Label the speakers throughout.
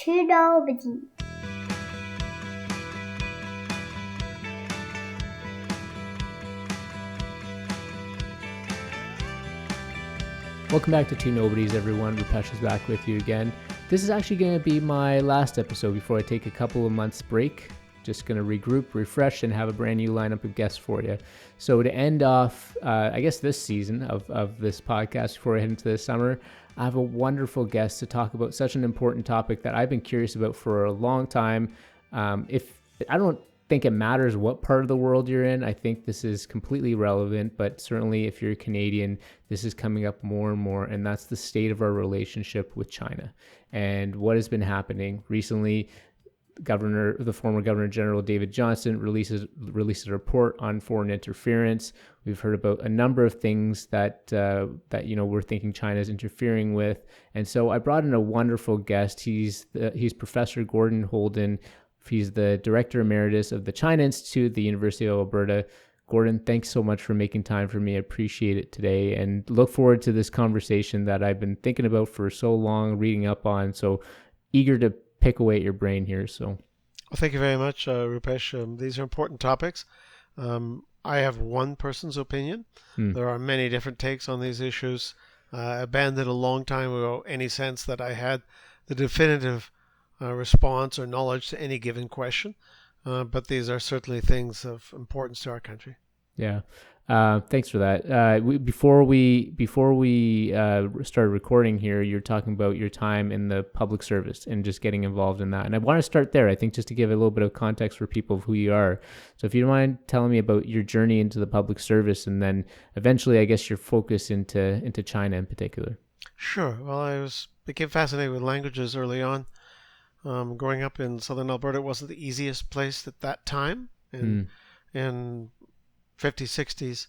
Speaker 1: to nobody.
Speaker 2: Welcome back to Two Nobodies, everyone. Rupesh is back with you again. This is actually going to be my last episode before I take a couple of months break. Just going to regroup, refresh, and have a brand new lineup of guests for you. So to end off, I guess this season of this podcast before I head into the summer, I have a wonderful guest to talk about such an important topic that I've been curious about for a long time. If I don't think it matters what part of the world you're in. I think this is completely relevant, but certainly if you're Canadian, this is coming up more and more, and that's the state of our relationship with China and what has been happening recently. The former Governor General David Johnston releases a report on foreign interference. We've heard about a number of things that we're thinking China is interfering with, and so I brought in a wonderful guest. He's Professor Gordon Houlden. He's the Director Emeritus of the China Institute at the University of Alberta. Gordon, thanks so much for making time for me. I appreciate it today and look forward to this conversation that I've been thinking about for so long, reading up on. So eager to pick away at your brain here. Well,
Speaker 3: thank you very much, Rupesh. These are important topics. I have one person's opinion. There are many different takes on these issues. I abandoned a long time ago any sense that I had the definitive response or knowledge to any given question, but these are certainly things of importance to our country.
Speaker 2: Yeah, thanks for that. Before we started recording here, you're talking about your time in the public service and just getting involved in that, and I want to start there. I think just to give a little bit of context for people of who you are. So if you don't mind telling me about your journey into the public service, and then eventually, I guess, your focus into China in particular. Sure.
Speaker 3: Well, I became fascinated with languages early on. Growing up in southern Alberta wasn't the easiest place at that time in 50s, 60s,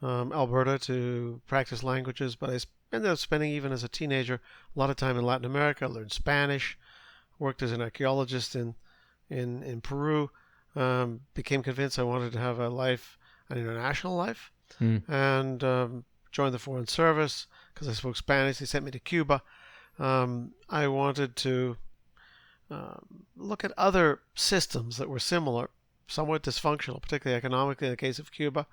Speaker 3: Alberta to practice languages, but I ended up spending, even as a teenager, a lot of time in Latin America. I learned Spanish, worked as an archaeologist in Peru, became convinced I wanted to have an international life, and joined the Foreign Service because I spoke Spanish. They sent me to Cuba. I wanted to look at other systems that were similar, somewhat dysfunctional, particularly economically in the case of Cuba.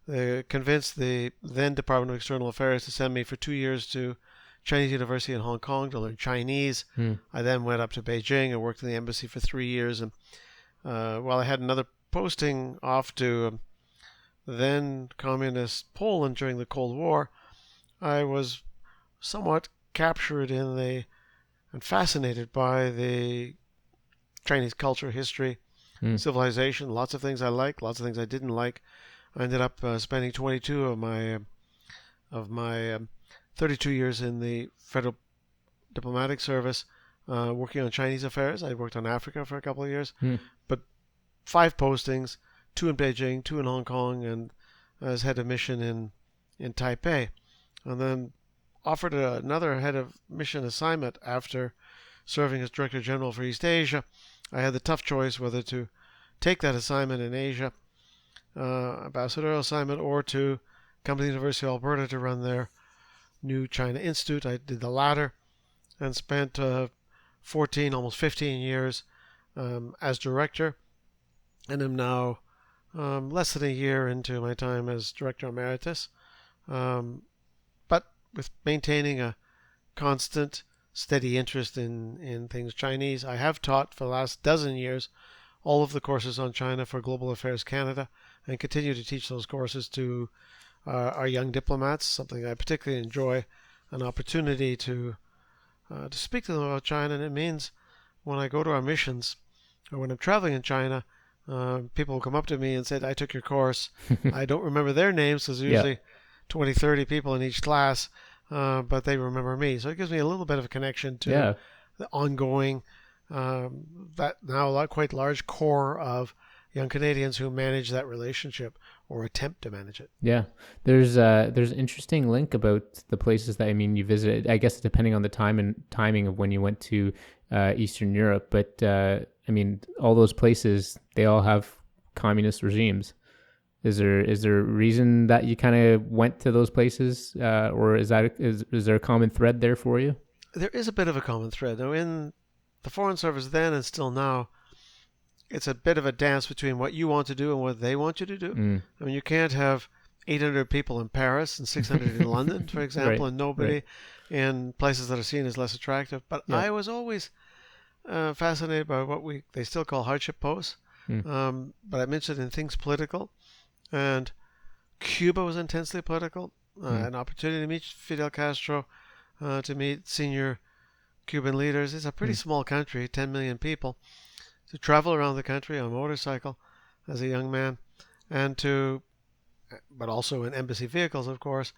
Speaker 3: They convinced the then Department of External Affairs to send me for 2 years to Chinese University in Hong Kong to learn Chinese. I then went up to Beijing and worked in the embassy for 3 years. And while I had another posting off to then communist Poland during the Cold War, I was somewhat captured and fascinated by the Chinese culture, history, civilization. Lots of things I liked, lots of things I didn't like. I ended up spending 22 of my 32 years in the Federal Diplomatic Service working on Chinese affairs. I worked on Africa for a couple of years, but 5 postings, 2 in Beijing, 2 in Hong Kong, and as head of mission in Taipei. And then offered another head of mission assignment after serving as Director General for East Asia. I had the tough choice whether to take that assignment in Asia, ambassadorial assignment, or to come to the University of Alberta to run their new China Institute. I did the latter and spent 14, almost 15 years as director, and am now less than a year into my time as Director Emeritus. With maintaining a constant, steady interest in things Chinese. I have taught for the last dozen years all of the courses on China for Global Affairs Canada, and continue to teach those courses to our young diplomats, something I particularly enjoy, an opportunity to speak to them about China. And it means when I go to our missions, or when I'm traveling in China, people will come up to me and say, I took your course. I don't remember their names, because usually 20, 30 people in each class, but they remember me. So it gives me a little bit of a connection to the ongoing, that now quite large core of young Canadians who manage that relationship or attempt to manage it.
Speaker 2: Yeah, there's an interesting link about the places that you visited. I guess depending on the timing of when you went to Eastern Europe, but all those places, they all have communist regimes. Is there a reason that you kind of went to those places, or is there a common thread there for you?
Speaker 3: There is a bit of a common thread. Now, in the Foreign Service then and still now, it's a bit of a dance between what you want to do and what they want you to do. I mean, you can't have 800 people in Paris and 600 in London, for example, and nobody in places that are seen as less attractive. But I was always fascinated by what they still call hardship posts. But I'm interested in things political. And Cuba was intensely political. An opportunity to meet Fidel Castro, to meet senior Cuban leaders. It's a pretty small country, 10 million people. To travel around the country on a motorcycle as a young man, but also in embassy vehicles, of course.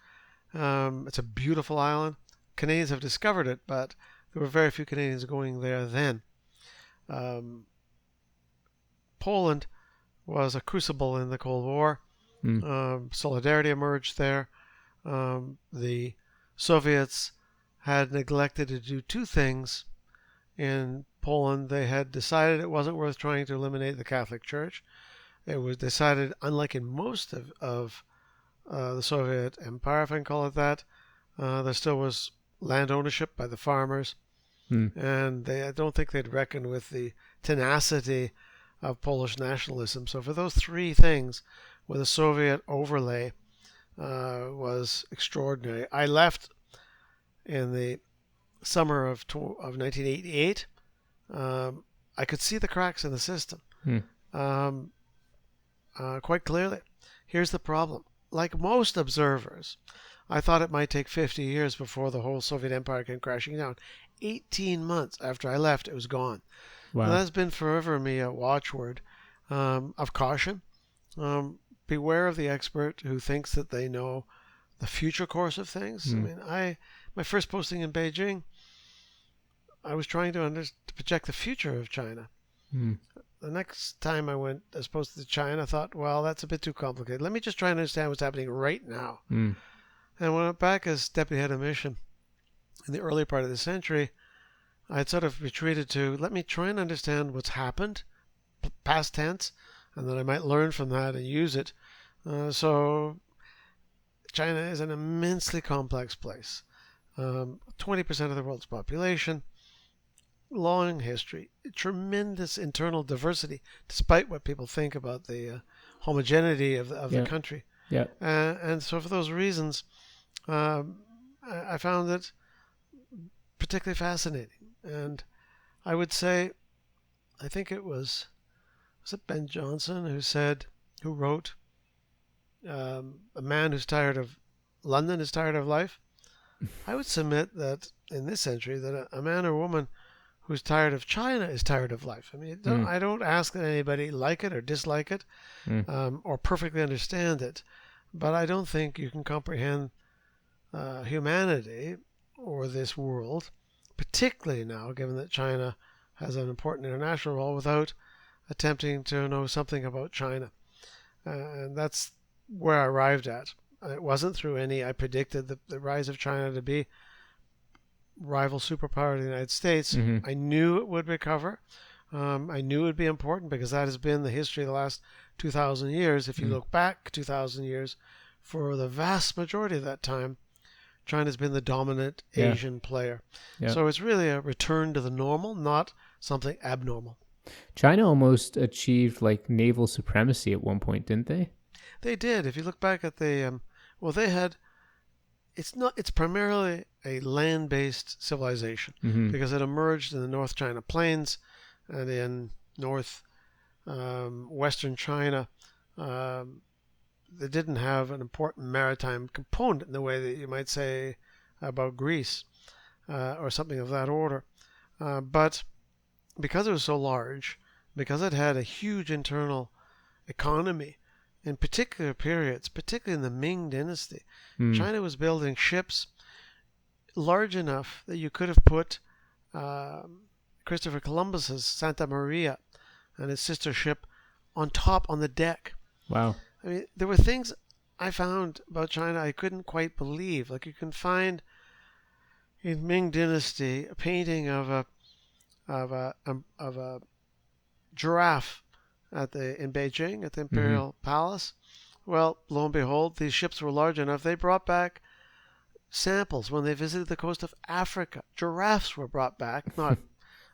Speaker 3: It's a beautiful island. Canadians have discovered it, but there were very few Canadians going there then. Poland was a crucible in the Cold War. Solidarity emerged there. The Soviets had neglected to do two things in Poland. They had decided it wasn't worth trying to eliminate the Catholic Church. It was decided, unlike in most of the Soviet Empire, if I can call it that, there still was land ownership by the farmers. And I don't think they'd reckoned with the tenacity of Polish nationalism. So for those three things, with a Soviet overlay, was extraordinary. I left in the summer of 1988. I could see the cracks in the system quite clearly. Here's the problem. Like most observers, I thought it might take 50 years before the whole Soviet Empire came crashing down. 18 months after I left, it was gone. Wow. That's been forever me a watchword of caution. Beware of the expert who thinks that they know the future course of things. I mean, my first posting in Beijing, I was trying to project the future of China. The next time I went as posted to China, I thought, well, that's a bit too complicated. Let me just try and understand what's happening right now. And when I went back as deputy head of mission in the early part of the century, I had sort of retreated to, let me try and understand what's happened, past tense, and then I might learn from that and use it. So China is an immensely complex place. 20% of the world's population, long history, tremendous internal diversity, despite what people think about the homogeneity of the country. And so for those reasons, I found it particularly fascinating. And I would say, I think it was it Ben Jonson who wrote, a man who's tired of London is tired of life. I would submit that in this century that a man or woman who's tired of China is tired of life. I mean, I don't ask that anybody like it or dislike it, or perfectly understand it, but I don't think you can comprehend humanity or this world, particularly now, given that China has an important international role, without attempting to know something about China. And that's where I arrived at. It wasn't through I predicted the rise of China to be rival superpower to the United States. I knew it would recover. I knew it would be important because that has been the history of the last 2,000 years. If you look back 2,000 years, for the vast majority of that time, China's been the dominant Asian player. So it's really a return to the normal, not something abnormal.
Speaker 2: China almost achieved like naval supremacy at one point, didn't they?
Speaker 3: They did. If you look back at the, they had, it's primarily a land-based civilization because it emerged in the North China Plains and in western China. They didn't have an important maritime component in the way that you might say about Greece or something of that order. But because it was so large, because it had a huge internal economy in particular periods, particularly in the Ming Dynasty, China was building ships large enough that you could have put Christopher Columbus's Santa Maria and his sister ship on the deck.
Speaker 2: Wow.
Speaker 3: I mean, there were things I found about China I couldn't quite believe. Like you can find in Ming Dynasty a painting of a giraffe in Beijing at the Imperial Palace. Well, lo and behold, these ships were large enough. They brought back samples when they visited the coast of Africa. Giraffes were brought back, not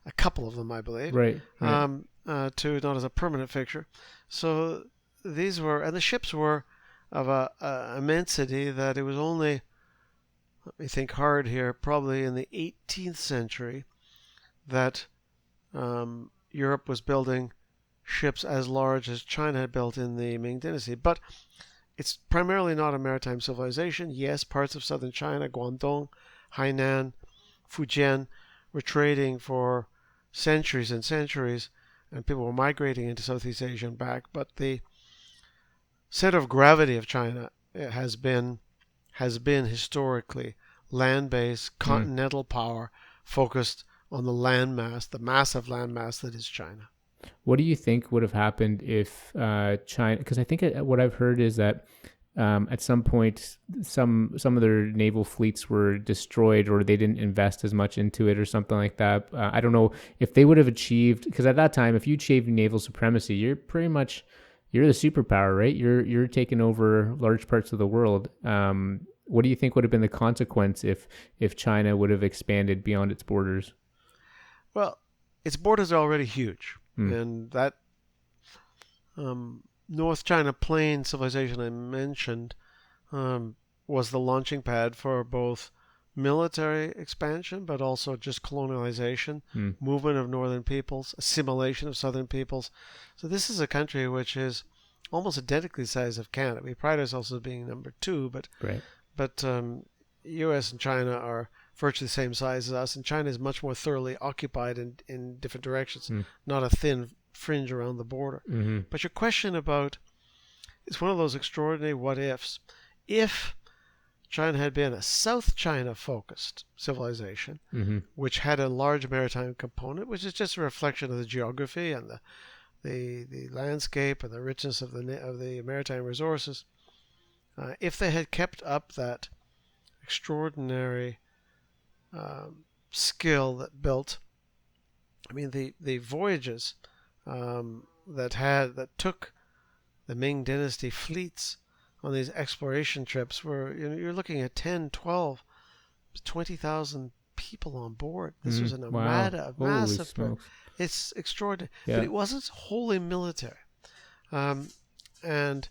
Speaker 3: a couple of them, I believe,
Speaker 2: Right.
Speaker 3: to not as a permanent fixture. So these were, and the ships were of a immensity that it was only, let me think hard here, probably in the 18th century that Europe was building ships as large as China had built in the Ming Dynasty. But it's primarily not a maritime civilization. Yes, parts of southern China, Guangdong, Hainan, Fujian, were trading for centuries and centuries, and people were migrating into Southeast Asia and back. But the center of gravity of China has been historically land-based continental power focused on the landmass, the massive landmass that is China.
Speaker 2: What do you think would have happened if China? Because I think what I've heard is that at some point, some of their naval fleets were destroyed, or they didn't invest as much into it, or something like that. I don't know if they would have achieved. Because at that time, if you achieved naval supremacy, you're the superpower, right? You're taking over large parts of the world. What do you think would have been the consequence if China would have expanded beyond its borders?
Speaker 3: Well, its borders are already huge. And that North China Plain civilization I mentioned was the launching pad for both military expansion, but also just colonialization, movement of northern peoples, assimilation of southern peoples. So this is a country which is almost identically the size of Canada. We pride ourselves as being number 2, but U.S. and China are virtually the same size as us, and China is much more thoroughly occupied in different directions, not a thin fringe around the border. But your question about, it's one of those extraordinary what ifs. If China had been a South China focused civilization, which had a large maritime component, which is just a reflection of the geography and the landscape and the richness of the maritime resources, if they had kept up that extraordinary skill that built, I mean, the voyages that took the Ming Dynasty fleets on these exploration trips were, you're looking at 10, 12, 20,000 people on board. This was an armada, a massive. It's extraordinary. Yeah. But it wasn't wholly military. And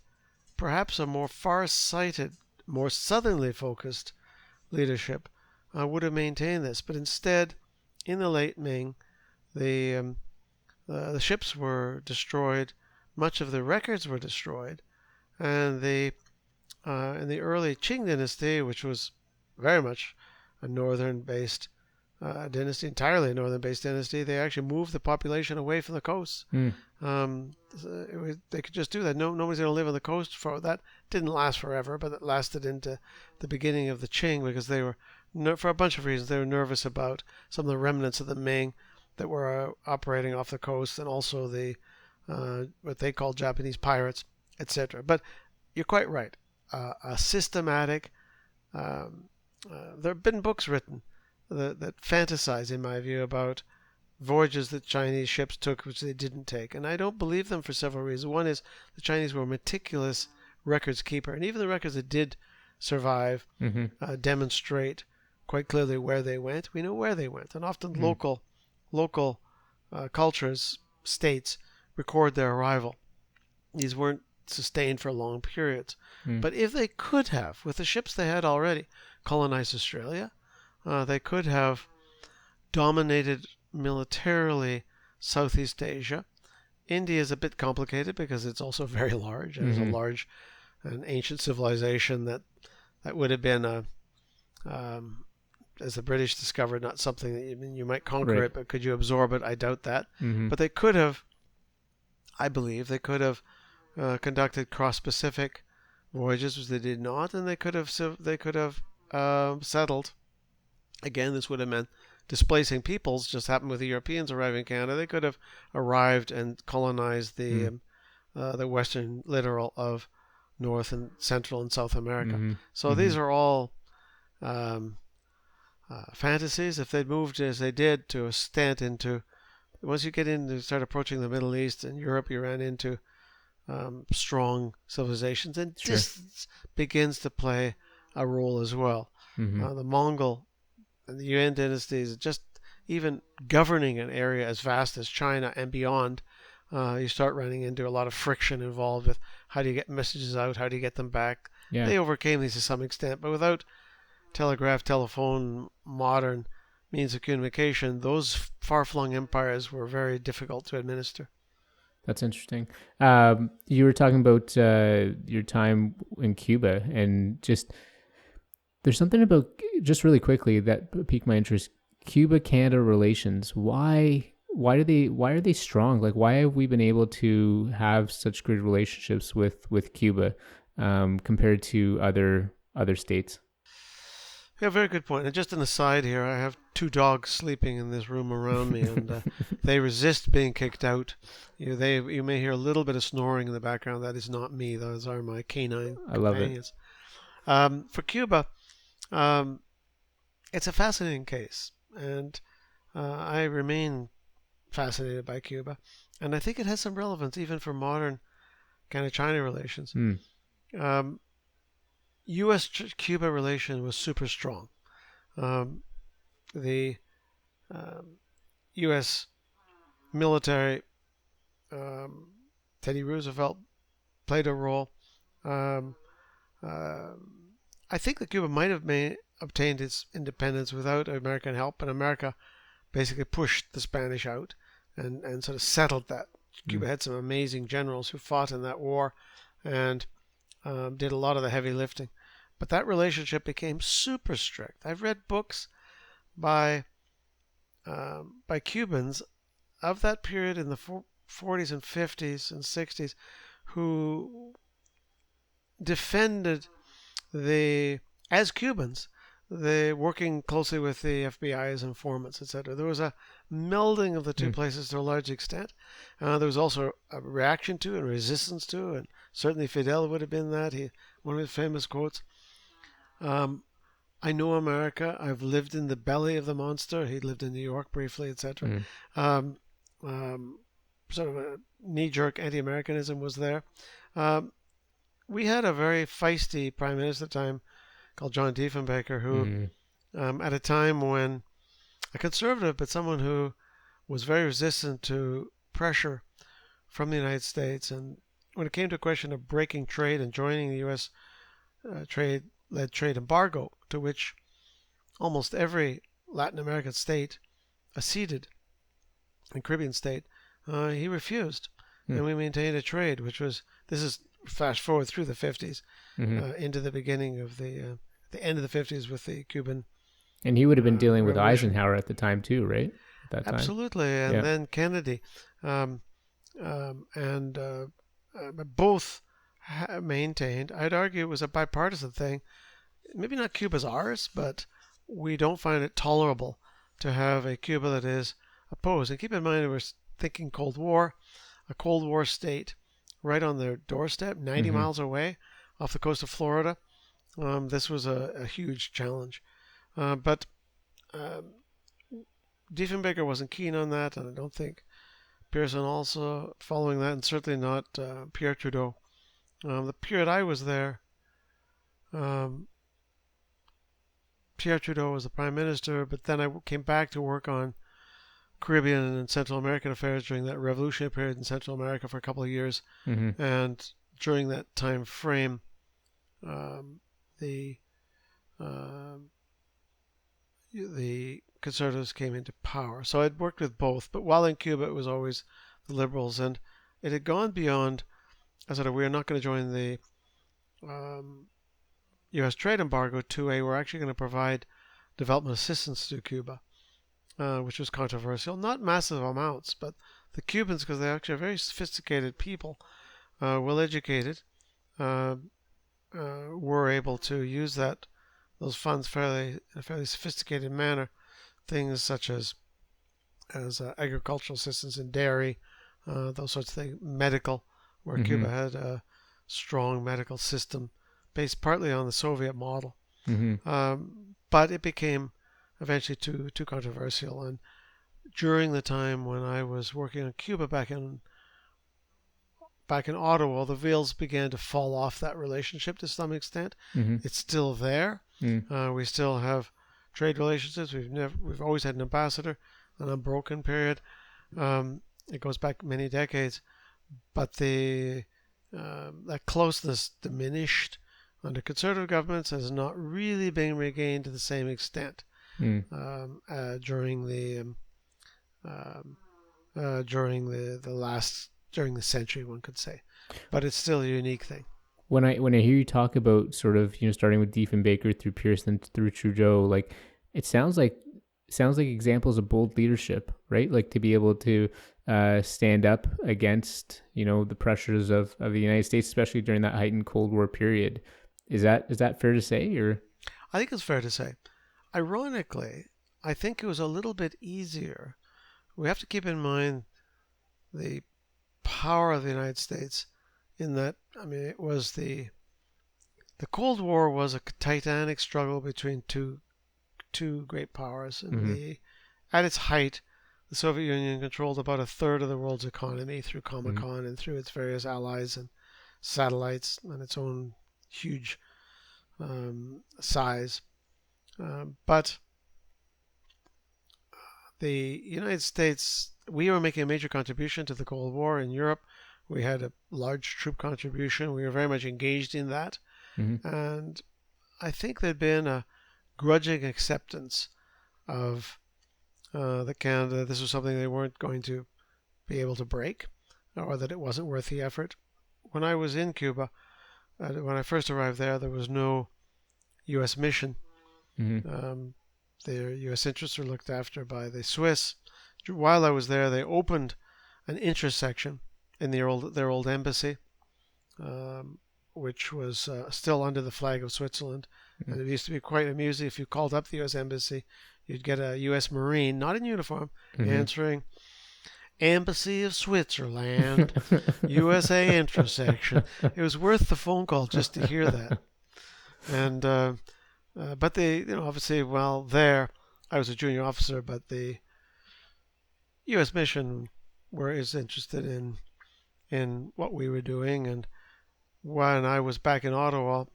Speaker 3: perhaps a more far-sighted, more southernly focused leadership would have maintained this. But instead, in the late Ming, the ships were destroyed. Much of the records were destroyed. And in the early Qing dynasty, which was very much a northern-based dynasty, entirely a northern-based dynasty, they actually moved the population away from the coast. They could just do that. Nobody's going to live on the coast for that. Didn't last forever, but it lasted into the beginning of the Qing because they were, for a bunch of reasons, they were nervous about some of the remnants of the Ming that were operating off the coast, and also the what they called Japanese pirates, etc. But you're quite right. A systematic. There have been books written that fantasize, in my view, about voyages that Chinese ships took which they didn't take. And I don't believe them for several reasons. One is the Chinese were a meticulous records keeper. And even the records that did survive demonstrate quite clearly where they went. We know where they went. And often local cultures, states, record their arrival. These weren't sustained for long periods. But if they could have, with the ships they had already, colonized Australia, they could have dominated militarily Southeast Asia. India is a bit complicated because it's also very large. There's a large and ancient civilization that would have been, as the British discovered, not something that you might conquer it, but could you absorb it? I doubt that. But they could have, I believe, conducted cross-Pacific voyages, which they did not, and they could have settled. Again, this would have meant displacing peoples. Just happened with the Europeans arriving in Canada. They could have arrived and colonized the western littoral of North and Central and South America. So these are all fantasies. If they'd moved as they did to a extent into, once you get into start approaching the Middle East and Europe, you ran into strong civilizations, and distance begins to play a role as well. The Mongol and the Yuan dynasties, just even governing an area as vast as China and beyond, you start running into a lot of friction involved with how do you get messages out, how do you get them back.
Speaker 2: Yeah.
Speaker 3: They overcame these to some extent, but without telegraph, telephone, modern means of communication, those far-flung empires were very difficult to administer.
Speaker 2: That's interesting. You were talking about your time in Cuba, and just there's something about, just really quickly, that piqued my interest. Cuba-Canada relations. Why are they strong? Like, why have we been able to have such good relationships with Cuba compared to other states?
Speaker 3: Yeah, very good point. And just an aside here, I have 2 dogs sleeping in this room around me, and they resist being kicked out. You may hear a little bit of snoring in the background. That is not me. Those are my canine companions. For Cuba, it's a fascinating case, and I remain fascinated by Cuba, and I think it has some relevance even for modern kind of China relations. U.S.-Cuba relation was super strong. The U.S. military, Teddy Roosevelt played a role. I think that Cuba might have obtained its independence without American help, and America basically pushed the Spanish out and sort of settled that. Cuba had some amazing generals who fought in that war and did a lot of the heavy lifting. But that relationship became super strict. I've read books by Cubans of that period in the 40s and 50s and 60s who defended as Cubans, working closely with the FBI as informants, etc. There was a melding of the two places to a large extent. There was also a reaction to and resistance to, and certainly Fidel would have been that. One of his famous quotes, I know America. I've lived in the belly of the monster. He lived in New York briefly, etc. Sort of a knee-jerk anti-Americanism was there. We had a very feisty prime minister at the time called John Diefenbaker, who at a time when a conservative, but someone who was very resistant to pressure from the United States, and when it came to a question of breaking trade and joining the U.S. Trade-led trade embargo, to which almost every Latin American state acceded, and Caribbean state, he refused. And we maintained a trade, this is fast forward through the 50s, into the beginning of the end of the 50s with the Cuban.
Speaker 2: And he would have been dealing with Eisenhower at the time too, right? At that time.
Speaker 3: Absolutely, and then Kennedy, both maintained. I'd argue it was a bipartisan thing. Maybe not Cuba's ours, but we don't find it tolerable to have a Cuba that is opposed. And keep in mind, we're thinking Cold War, a Cold War state right on their doorstep, 90 miles away off the coast of Florida. This was a huge challenge. But Diefenbaker wasn't keen on that, and I don't think Pearson also following that, and certainly not Pierre Trudeau. The period I was there, Pierre Trudeau was the prime minister, but then I came back to work on Caribbean and Central American affairs during that revolutionary period in Central America for a couple of years. And during that time frame, the conservatives came into power. So I'd worked with both, but while in Cuba, it was always the liberals, and it had gone beyond. I said, we're not going to join the U.S. trade embargo to we're actually going to provide development assistance to Cuba, which was controversial. Not massive amounts, but the Cubans, because they're actually very sophisticated people, well educated, were able to use those funds in a fairly sophisticated manner. Things such as agricultural assistance in dairy, those sorts of things, medical, where Cuba had a strong medical system based partly on the Soviet model. But it became eventually too controversial. And during the time when I was working on Cuba back in Ottawa, the veils began to fall off that relationship to some extent. It's still there. We still have trade relationships. We've always had an ambassador. an unbroken period. It goes back many decades, but that closeness diminished under conservative governments has not really been regained to the same extent during the century, one could say, but it's still a unique thing.
Speaker 2: When I hear you talk about sort of starting with Diefenbaker through Pearson through Trudeau, like it sounds like examples of bold leadership, right? Like to be able to stand up against the pressures of the United States, especially during that heightened Cold War period. Is that fair to say? Or
Speaker 3: I think it's fair to say. Ironically, I think it was a little bit easier. We have to keep in mind the power of the United States in that, it was the Cold War was a titanic struggle between two great powers. And at its height, the Soviet Union controlled about a third of the world's economy through Comecon and through its various allies and satellites and its own huge size. But the United States, we were making a major contribution to the Cold War in Europe. We had a large troop contribution. We were very much engaged in that. And I think there'd been a grudging acceptance of that Canada, this was something they weren't going to be able to break, or that it wasn't worth the effort. When I was in Cuba, when I first arrived there was no U.S. mission. Their U.S. interests were looked after by the Swiss. While I was there, they opened an intersection in their old embassy, which was still under the flag of Switzerland. And it used to be quite amusing. If you called up the U.S. Embassy, you'd get a U.S. Marine, not in uniform, answering, "Embassy of Switzerland, USA intersection." It was worth the phone call just to hear that. And but they, obviously, there, I was a junior officer, but the U.S. mission is interested in what we were doing. And when I was back in Ottawa,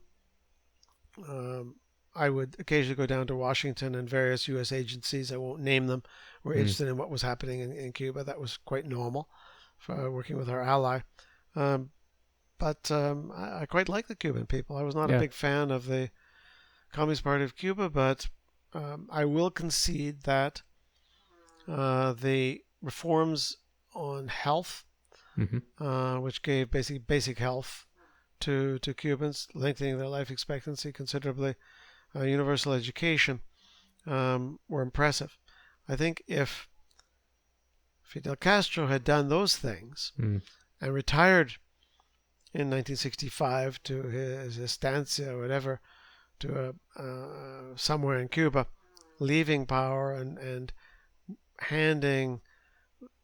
Speaker 3: I would occasionally go down to Washington, and various U.S. agencies, I won't name them, were interested in what was happening in Cuba. That was quite normal for working with our ally. But I quite like the Cuban people. I was not a big fan of the Communist Party of Cuba, but I will concede that the reforms on health, which gave basic health to Cubans, lengthening their life expectancy considerably, universal education, were impressive. I think if Fidel Castro had done those things and retired in 1965 to his estancia or whatever, to somewhere in Cuba, leaving power and handing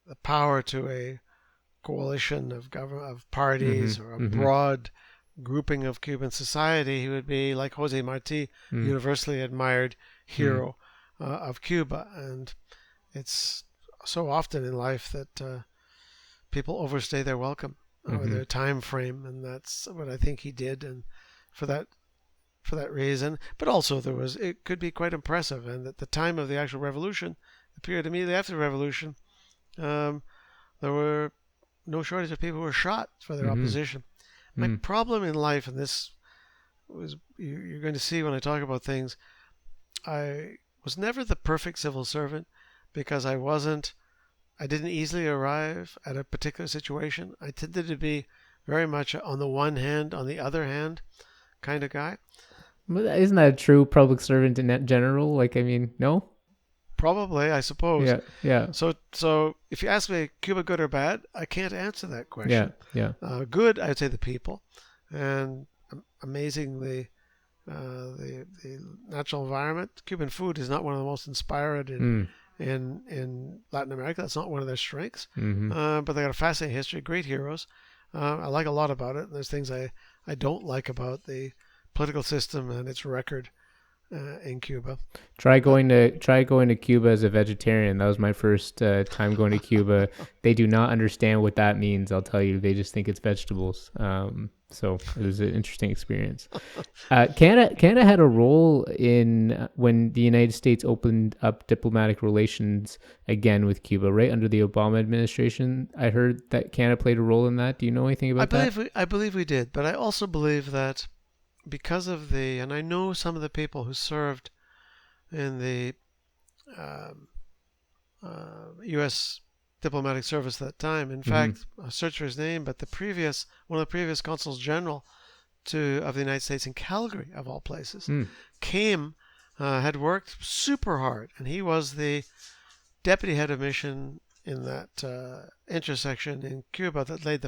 Speaker 3: the power to a coalition of parties or a broad grouping of Cuban society, he would be like Jose Marti, universally admired hero of Cuba. And it's so often in life that people overstay their welcome or their time frame, and that's what I think he did. And for that reason, but also it could be quite impressive. And at the time of the actual revolution, the period immediately after the revolution, there were no shortage of people who were shot for their opposition. My problem in life, and this was you're going to see when I talk about things, I was never the perfect civil servant because I didn't easily arrive at a particular situation. I tended to be very much on the one hand, on the other hand kind of guy.
Speaker 2: Isn't that a true public servant in general? No?
Speaker 3: Probably, I suppose.
Speaker 2: Yeah.
Speaker 3: So if you ask me, Cuba good or bad, I can't answer that question.
Speaker 2: Yeah.
Speaker 3: Good, I'd say the people, and amazingly, the natural environment. Cuban food is not one of the most inspired in Latin America. That's not one of their strengths. But they got a fascinating history, great heroes. I like a lot about it. There's things I don't like about the political system and its record in Cuba.
Speaker 2: Try going to Cuba as a vegetarian. That was my first time going to Cuba. They do not understand what that means. I'll tell you. They just think it's vegetables. So it was an interesting experience. Canada had a role in when the United States opened up diplomatic relations again with Cuba, right under the Obama administration. I heard that Canada played a role in that. Do you know anything about that?
Speaker 3: I believe we did, but I also believe that because of and I know some of the people who served in the um, U.S. diplomatic service at that time. In fact, I searched for his name, but one of the previous consuls general of the United States in Calgary, of all places, had worked super hard, and he was the deputy head of mission in that intersection in Cuba that laid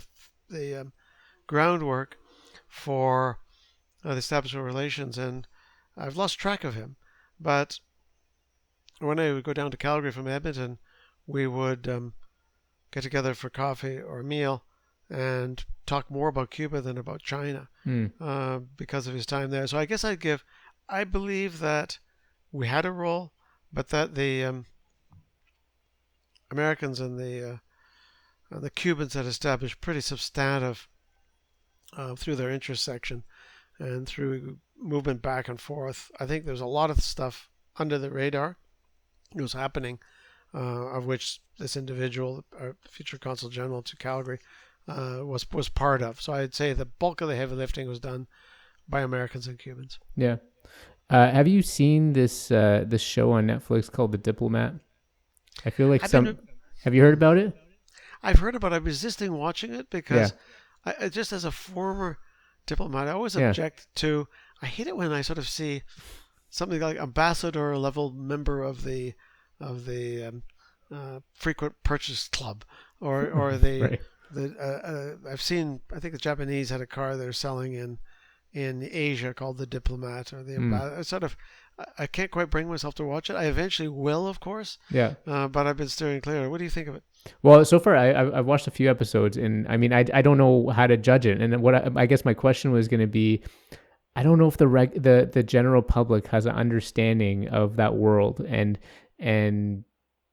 Speaker 3: the groundwork for the establishment of relations. And I've lost track of him, but when I would go down to Calgary from Edmonton, we would get together for coffee or a meal and talk more about Cuba than about China because of his time there. So I guess I believe that we had a role, but that the Americans and the Cubans had established pretty substantive through their intersection and through movement back and forth. I think there's a lot of stuff under the radar that was happening, of which this individual, future consul general to Calgary, was part of. So I'd say the bulk of the heavy lifting was done by Americans and Cubans.
Speaker 2: Yeah. Have you seen this show on Netflix called The Diplomat? I feel like have you heard about it?
Speaker 3: I've heard about it. I'm resisting watching it because I just as a former diplomat, I always object to. I hate it when I sort of see something like ambassador level member of the frequent purchase club or the I've seen. I think the Japanese had a car they're selling in Asia called the Diplomat or the I can't quite bring myself to watch it. I eventually will, of course.
Speaker 2: Yeah.
Speaker 3: But I've been steering clear. What do you think of it?
Speaker 2: Well, so far I've watched a few episodes, and I mean I don't know how to judge it. And what I guess my question was going to be, I don't know if the general public has an understanding of that world and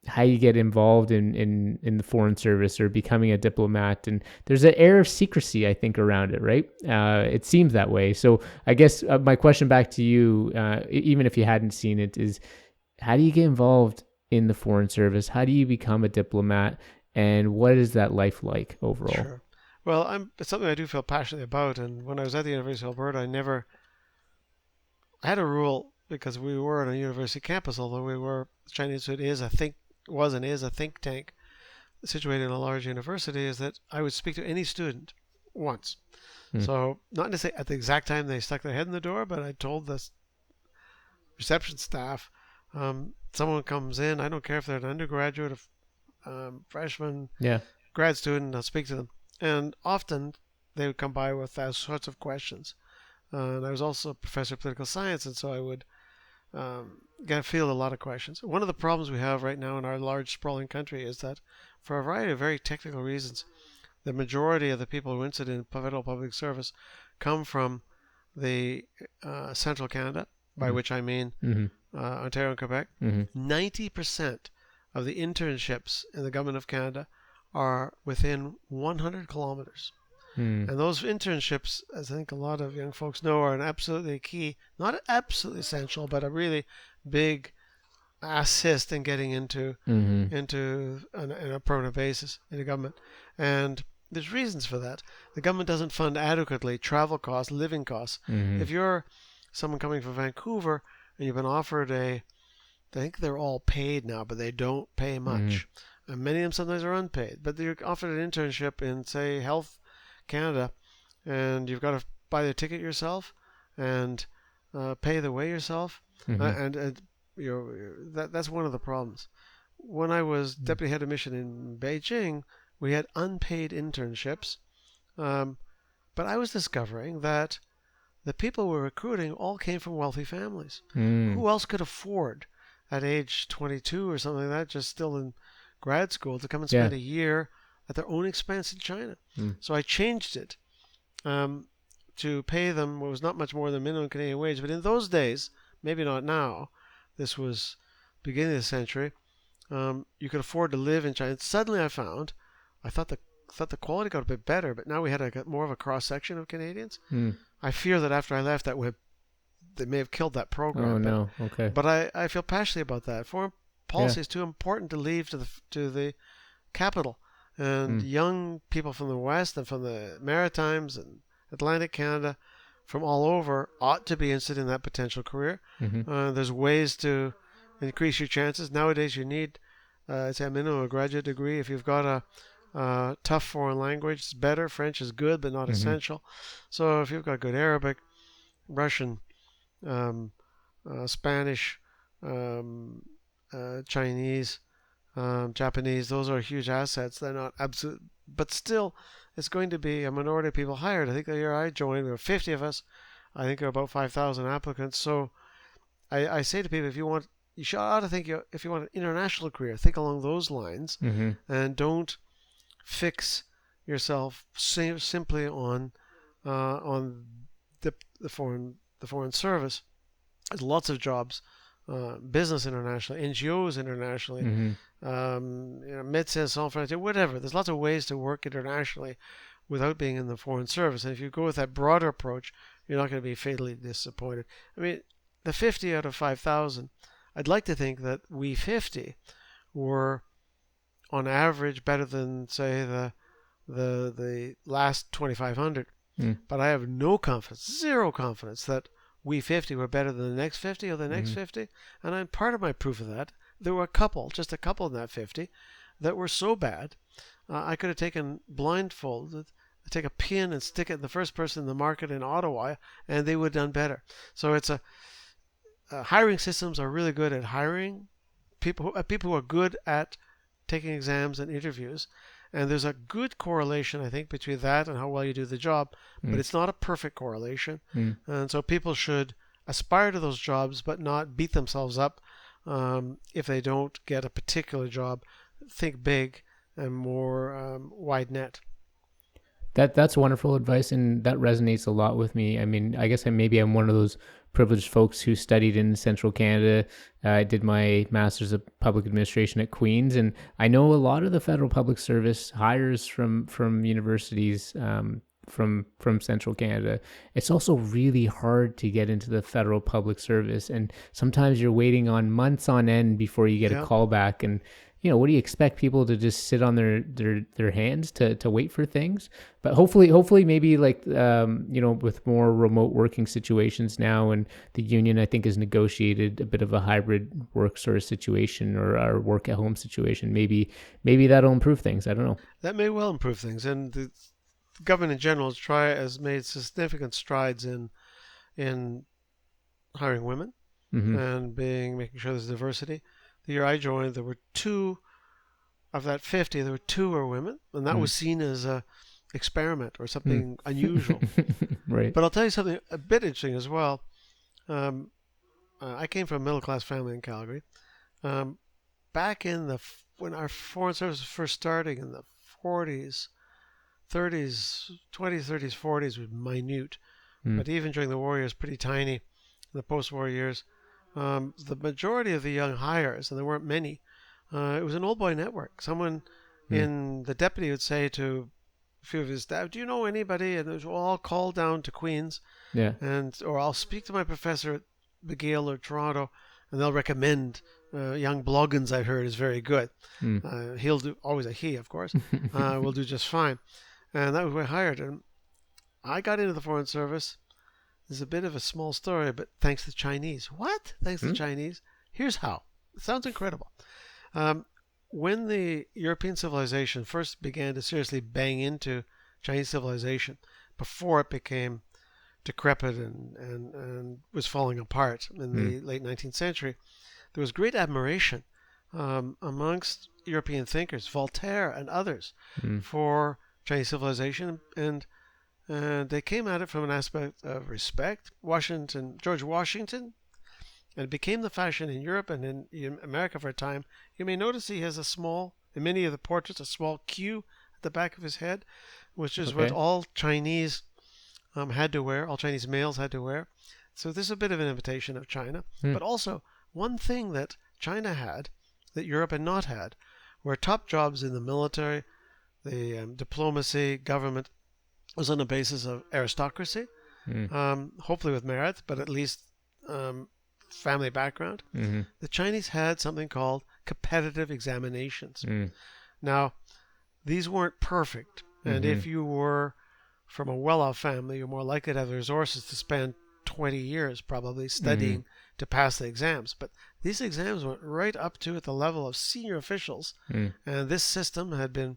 Speaker 2: how you get involved in the foreign service or becoming a diplomat. And there's an air of secrecy, I think, around it, right? It seems that way. So I guess my question back to you, even if you hadn't seen it, is how do you get involved in the foreign service? How do you become a diplomat? And what is that life like overall?
Speaker 3: Sure. Well, it's something I do feel passionately about. And when I was at the University of Alberta, I had a rule, because we were on a university campus, although we were, Chinese Institute is a think tank situated in a large university, is that I would speak to any student once. So not necessarily at the exact time they stuck their head in the door, but I told the reception staff, someone comes in, I don't care if they're an undergraduate, a freshman, grad student, I'll speak to them. And often they would come by with those sorts of questions. And I was also a professor of political science, and so I would field a lot of questions. One of the problems we have right now in our large, sprawling country is that, for a variety of very technical reasons, the majority of the people who entered in federal public service come from the central Canada, by which I mean Ontario and Quebec. 90% of the internships in the government of Canada are within 100 kilometers. And those internships, as I think a lot of young folks know, are an absolutely key, not absolutely essential, but a really big assist in getting into a permanent basis in the government. And there's reasons for that. The government doesn't fund adequately travel costs, living costs. If you're someone coming from Vancouver and you've been offered I think they're all paid now, but they don't pay much. And many of them sometimes are unpaid. But you're offered an internship in, say, Health Canada, and you've got to buy the ticket yourself and pay the way yourself, and that's one of the problems. When I was deputy head of mission in Beijing, we had unpaid internships, but I was discovering that the people we were recruiting all came from wealthy families. Who else could afford, at age 22 or something like that, just still in grad school, to come and spend a year at their own expense in China? So I changed it to pay them what was not much more than minimum Canadian wage. But in those days, maybe not now, this was beginning of the century, you could afford to live in China. And suddenly I thought the thought the quality got a bit better, but now we had more of a cross section of Canadians.
Speaker 2: Mm.
Speaker 3: I fear that after I left, they may have killed that program.
Speaker 2: Oh no. Okay.
Speaker 3: But I feel passionately about that. Foreign policy is too important to leave to the capital, and young people from the West and from the Maritimes and Atlantic Canada, from all over, ought to be interested in that potential career.
Speaker 2: Mm-hmm.
Speaker 3: There's ways to increase your chances. Nowadays, you need, I'd say, a minimum a graduate degree. If you've got a tough foreign language, it's better. French is good, but not essential. So if you've got good Arabic, Russian, Spanish, Chinese, Japanese, those are huge assets. They're not absolute, but still, it's going to be a minority of people hired. I think the year I joined, there were 50 of us. I think there were about 5,000 applicants. So I say to people, you ought to think, if you want an international career, think along those lines, and don't fix yourself simply on the foreign service. There's lots of jobs, business internationally, NGOs internationally, Médecins Sans Frontières, whatever. There's lots of ways to work internationally without being in the foreign service. And if you go with that broader approach, you're not going to be fatally disappointed. I mean, the 50 out of 5,000, I'd like to think that we 50 were, on average, better than, say, the last 2,500. But I have no confidence, zero confidence, that we 50 were better than the next 50 or the next 50. And I'm part of my proof of that. There were just a couple in that 50 that were so bad, I could have taken blindfolded, take a pin and stick it in the first person in the market in Ottawa, and they would have done better. So it's hiring systems are really good at hiring people who are good at taking exams and interviews. And there's a good correlation, I think, between that and how well you do the job, but it's not a perfect correlation. And so people should aspire to those jobs, but not beat themselves up if they don't get a particular job. Think big and more wide net.
Speaker 2: That's wonderful advice, and that resonates a lot with me. I mean, I guess maybe I'm one of those privileged folks who studied in central Canada. I did my master's of public administration at Queen's, and I know a lot of the federal public service hires from universities from central Canada. It's also really hard to get into the federal public service, and sometimes you're waiting on months on end before you get a call back. And what do you expect people to just sit on their hands to wait for things? But hopefully maybe with more remote working situations now, and the union, I think, has negotiated a bit of a hybrid work sort of situation, or a work at home situation. Maybe that'll improve things. I don't know.
Speaker 3: That may well improve things. And the government in general has made significant strides in hiring women and making sure there's diversity. The year I joined, there were 2 of that 50. There were 2 were women, and that was seen as a experiment or something unusual.
Speaker 2: Right.
Speaker 3: But I'll tell you something a bit interesting as well. I came from a middle class family in Calgary. Back when our foreign service was first starting in the 40s, 30s, 20s, 30s, 40s was minute, but even during the war years, pretty tiny. In the post-war years. The majority of the young hires, and there weren't many, it was an old boy network. Someone in the deputy would say to a few of his staff, "Do you know anybody?" And it was all called down to Queen's, or I'll speak to my professor at McGill or Toronto, and they'll recommend young Bloggins. I've heard is very good. He'll do, always a he, of course, will do just fine. And that was where I hired. And I got into the Foreign Service. There's a bit of a small story, but thanks to the Chinese. What? Thanks to the Chinese? Here's how. It sounds incredible. When the European civilization first began to seriously bang into Chinese civilization, before it became decrepit and was falling apart in the late 19th century, there was great admiration amongst European thinkers, Voltaire and others, for Chinese civilization, and they came at it from an aspect of respect. George Washington, and it became the fashion in Europe and in America for a time. You may notice he has in many of the portraits, a small Q at the back of his head, which is what all Chinese had to wear, all Chinese males had to wear. So this is a bit of an imitation of China. But also, one thing that China had that Europe had not had were top jobs in the military, diplomacy, government was on the basis of aristocracy, hopefully with merit, but at least family background.
Speaker 2: Mm-hmm.
Speaker 3: The Chinese had something called competitive examinations. Now, these weren't perfect, and if you were from a well-off family, you're more likely to have the resources to spend 20 years probably studying to pass the exams. But these exams went right up to at the level of senior officials, and this system had been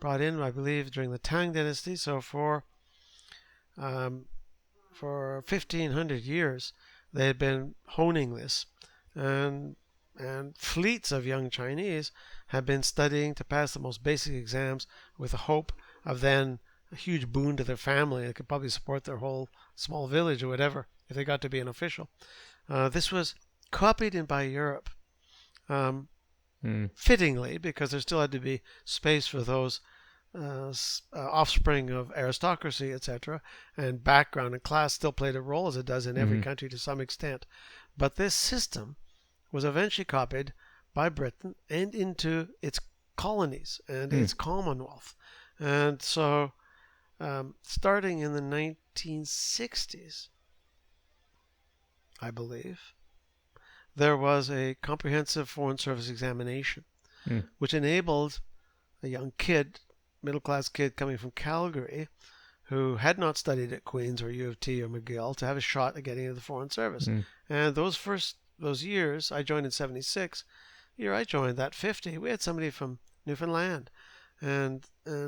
Speaker 3: brought in, I believe, during the Tang Dynasty. So for 1,500 years, they had been honing this, and fleets of young Chinese had been studying to pass the most basic exams with the hope of then a huge boon to their family. It could probably support their whole small village or whatever if they got to be an official. This was copied in by Europe, fittingly, because there still had to be space for those offspring of aristocracy, etc., and background and class still played a role, as it does in every country to some extent. But this system was eventually copied by Britain and into its colonies and its Commonwealth. And so, starting in the 1960s, I believe, there was a comprehensive Foreign Service examination, which enabled a young kid, middle-class kid coming from Calgary, who had not studied at Queen's or U of T or McGill, to have a shot at getting into the Foreign Service. And those years, I joined in 76. Year I joined, that 50, we had somebody from Newfoundland and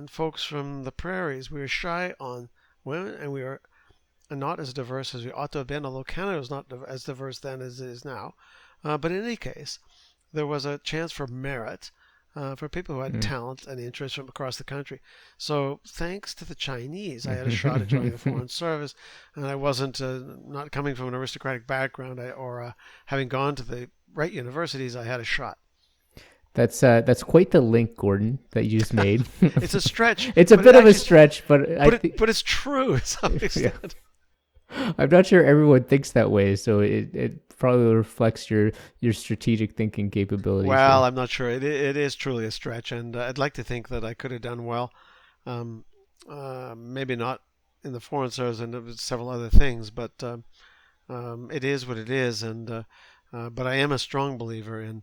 Speaker 3: folks from the prairies. We were shy on women, and we were not as diverse as we ought to have been, although Canada was not as diverse then as it is now. But in any case, there was a chance for merit for people who had talent and interest from across the country. So thanks to the Chinese, I had a shot at joining the Foreign Service, and I wasn't not coming from an aristocratic background or having gone to the right universities. I had a shot.
Speaker 2: That's quite the link, Gordon, that you just made.
Speaker 3: It's a stretch.
Speaker 2: It's a bit of a stretch, but
Speaker 3: but it's true to some extent.
Speaker 2: I'm not sure everyone thinks that way, so it probably reflects your strategic thinking capabilities.
Speaker 3: Well, I'm not sure. It is truly a stretch, and I'd like to think that I could have done well. Maybe not in the Foreign Service and several other things, but it is what it is. And but I am a strong believer in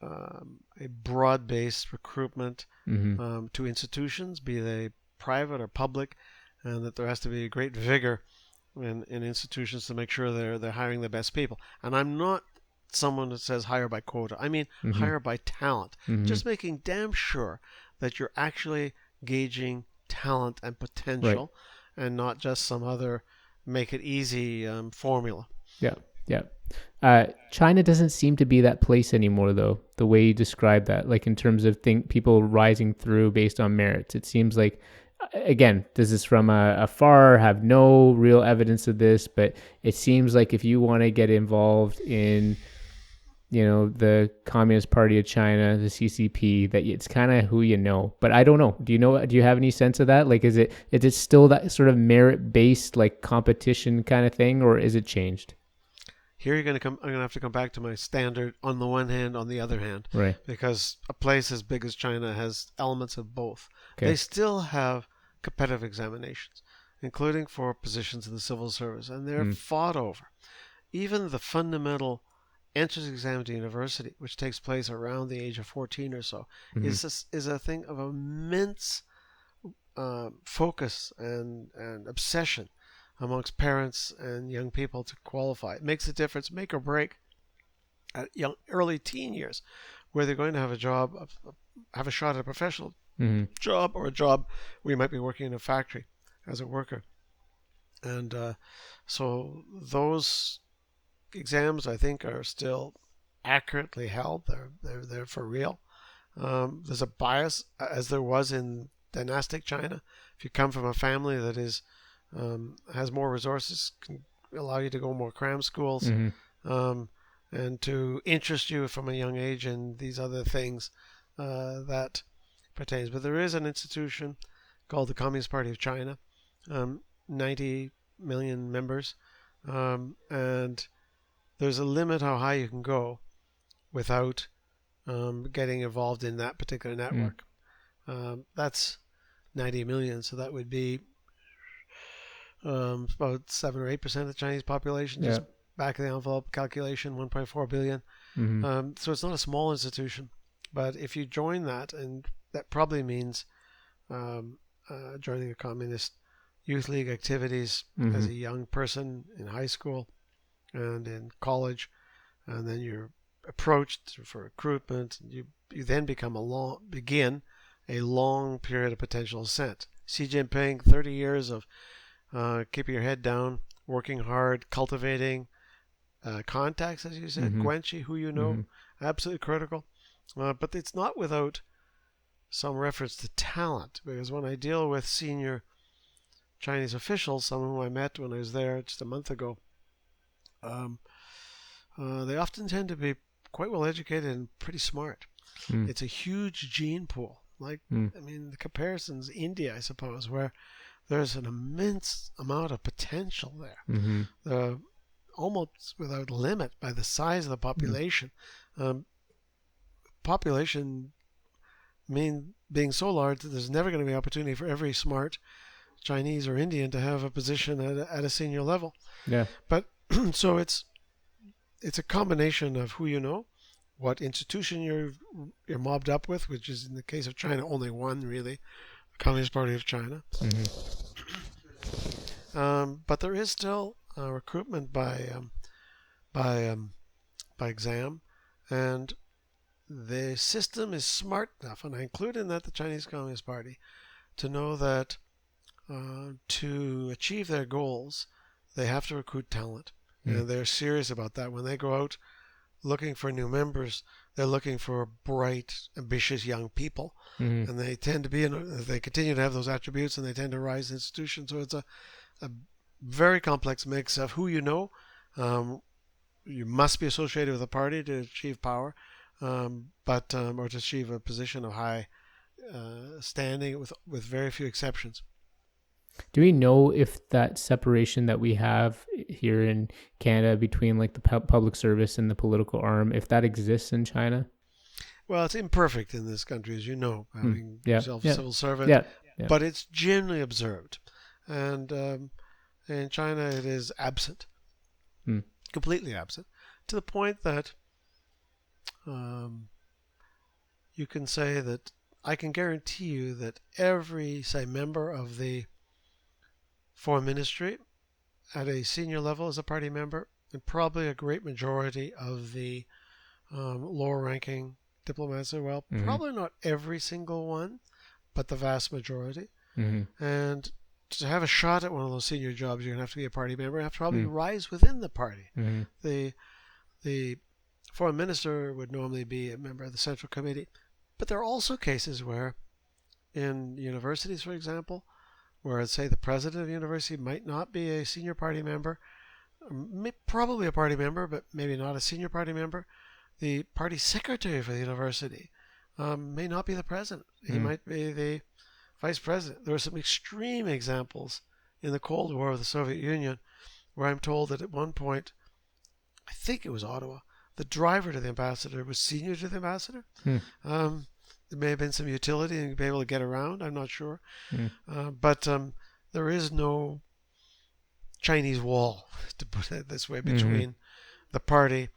Speaker 3: a broad-based recruitment to institutions, be they private or public, and that there has to be a great vigor in institutions to make sure they're hiring the best people. And I'm not someone that says hire by quota. I mean hire by talent. Just making damn sure that you're actually gauging talent and potential, and not just some other make it easy formula.
Speaker 2: Yeah. China doesn't seem to be that place anymore, though, the way you describe that, like in terms of people rising through based on merits. It seems like, again, this is from afar, have no real evidence of this, but it seems like if you want to get involved in, the Communist Party of China, the CCP, that it's kind of who you know. But I don't know. Do you have any sense of that? Like, is it still that sort of merit-based, like, competition kind of thing, or is it changed?
Speaker 3: Here I'm going to have to come back to my standard on the one hand, on the other hand.
Speaker 2: Right.
Speaker 3: Because a place as big as China has elements of both.
Speaker 2: Okay.
Speaker 3: They still have competitive examinations, including for positions in the civil service, and they're fought over. Even the fundamental entrance exam to university, which takes place around the age of 14 or so, is a thing of immense focus and obsession amongst parents and young people to qualify. It makes a difference, make or break, at early teen years, where they're going to have a job, have a shot at a professional job, or a job where you might be working in a factory as a worker. And so those exams, I think, are still accurately held. They're for real. There's a bias, as there was in dynastic China. If you come from a family that is has more resources, can allow you to go more cram schools, and to interest you from a young age in these other things that pertains. But there is an institution called the Communist Party of China, 90 million members, and there's a limit how high you can go without getting involved in that particular network. That's 90 million. So that would be about 7 or 8% of the Chinese population.
Speaker 2: Yeah.
Speaker 3: Just back of the envelope calculation, 1.4 billion.
Speaker 2: Mm-hmm.
Speaker 3: So it's not a small institution. But if you join that, and that probably means joining a communist youth league activities as a young person in high school and in college, and then you're approached for recruitment, you then begin a long period of potential ascent. Xi Jinping, 30 years of keeping your head down, working hard, cultivating contacts, as you said, Guanxi, who you know, absolutely critical. But it's not without some reference to talent, because when I deal with senior Chinese officials, some of whom I met when I was there just a month ago, they often tend to be quite well educated and pretty smart. It's a huge gene pool. I mean, the comparison's India, I suppose, where there's an immense amount of potential there, almost without limit by the size of the population. Population being so large that there's never going to be opportunity for every smart Chinese or Indian to have a position at a senior level.
Speaker 2: Yeah.
Speaker 3: But so it's a combination of who you know, what institution you're mobbed up with, which is in the case of China only one really, the Communist Party of China. But there is still recruitment by exam, and the system is smart enough, and I include in that the Chinese Communist Party, to know that to achieve their goals, they have to recruit talent. And they're serious about that. When they go out looking for new members, they're looking for bright, ambitious young people. And they tend to be, they continue to have those attributes, and they tend to rise in institutions. So it's a very complex mix of who you know. You must be associated with a party to achieve power, or to achieve a position of high standing, with very few exceptions.
Speaker 2: Do we know if that separation that we have here in Canada between like the public service and the political arm, if that exists in China?
Speaker 3: Well, it's imperfect in this country, as you know, having yourself a civil servant.
Speaker 2: Yeah.
Speaker 3: But it's generally observed. And in China, it is absent, completely absent, to the point that you can say that I can guarantee you that every, say, member of the Foreign Ministry at a senior level is a party member, and probably a great majority of the lower-ranking diplomats as well. Probably not every single one, but the vast majority. And to have a shot at one of those senior jobs, you're going to have to be a party member and have to probably rise within the party. The foreign minister would normally be a member of the Central Committee, but there are also cases where, in universities, for example, where, say, the president of the university might not be a senior party member, probably a party member, but maybe not a senior party member. The party secretary for the university may not be the president. He might be the vice president. There were some extreme examples in the Cold War of the Soviet Union where I'm told that at one point, I think it was Ottawa, the driver to the ambassador was senior to the ambassador. There may have been some utility and be able to get around. I'm not sure. But there is no Chinese wall, to put it this way, between the party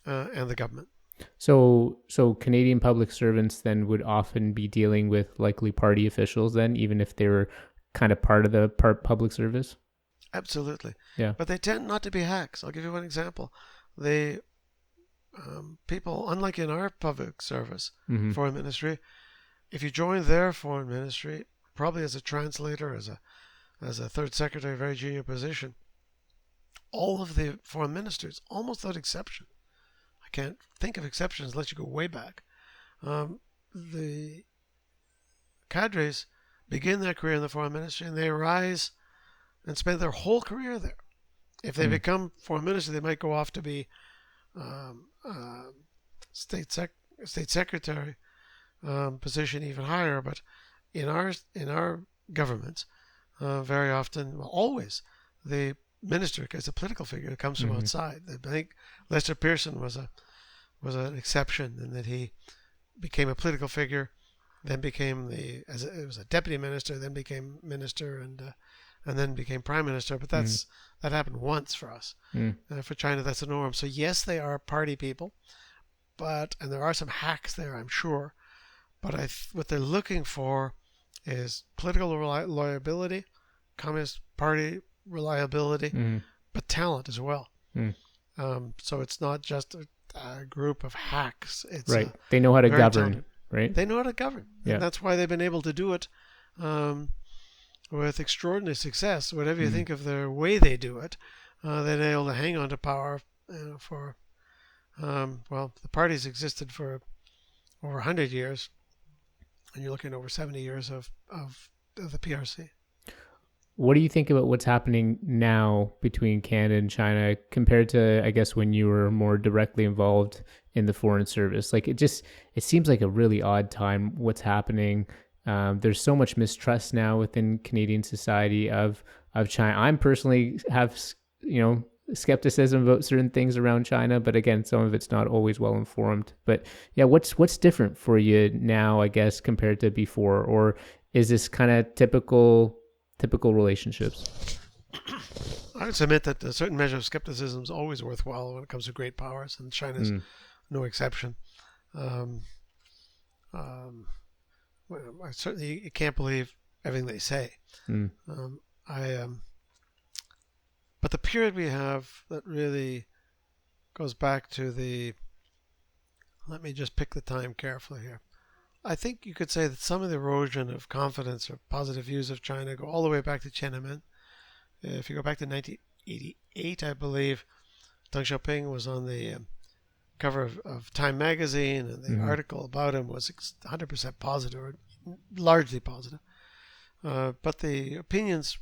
Speaker 3: and the government.
Speaker 2: So Canadian public servants then would often be dealing with likely party officials then, even if they were kind of part of the public service?
Speaker 3: Absolutely.
Speaker 2: Yeah.
Speaker 3: But they tend not to be hacks. I'll give you one example. They people, unlike in our public service, foreign ministry, if you join their foreign ministry, probably as a translator, as a third secretary, very junior position, all of the foreign ministers, almost without exception, I can't think of exceptions unless you go way back, the cadres begin their career in the foreign ministry and they rise and spend their whole career there. If they become foreign minister, they might go off to be state secretary position, even higher. But in our governments, very often, well, always, the minister is a political figure that comes from outside. I think Lester Pearson was an exception in that he became a political figure then became it was a deputy minister, then became minister, and then became prime minister. But that happened once for us. For China, that's the norm. So yes, they are party people, and there are some hacks there, I'm sure. But what they're looking for is political reliability, Communist Party reliability, but talent as well. So it's not just a group of hacks. It's
Speaker 2: right. They know how to govern.
Speaker 3: Talented.
Speaker 2: Right.
Speaker 3: They know how to govern.
Speaker 2: Yeah.
Speaker 3: And that's why they've been able to do it with extraordinary success. Whatever you think of the way they do it, they're able to hang on to power for, the parties existed for over 100 years, and you're looking at over 70 years of the PRC.
Speaker 2: What do you think about what's happening now between Canada and China compared to, I guess, when you were more directly involved in the Foreign Service? Like, it seems like a really odd time what's happening. There's so much mistrust now within Canadian society of China. I'm personally have, skepticism about certain things around China, but again, some of it's not always well informed. But yeah, what's different for you now, I guess, compared to before? Or is this kind of typical relationships?
Speaker 3: I would submit that a certain measure of skepticism is always worthwhile when it comes to great powers, and China's no exception. I certainly can't believe everything they say. But the period we have that really goes back to let me just pick the time carefully here. I think you could say that some of the erosion of confidence or positive views of China go all the way back to Tiananmen. If you go back to 1988, I believe, Deng Xiaoping was on the cover of Time magazine, and the article about him was 100% positive, or largely positive. But the opinions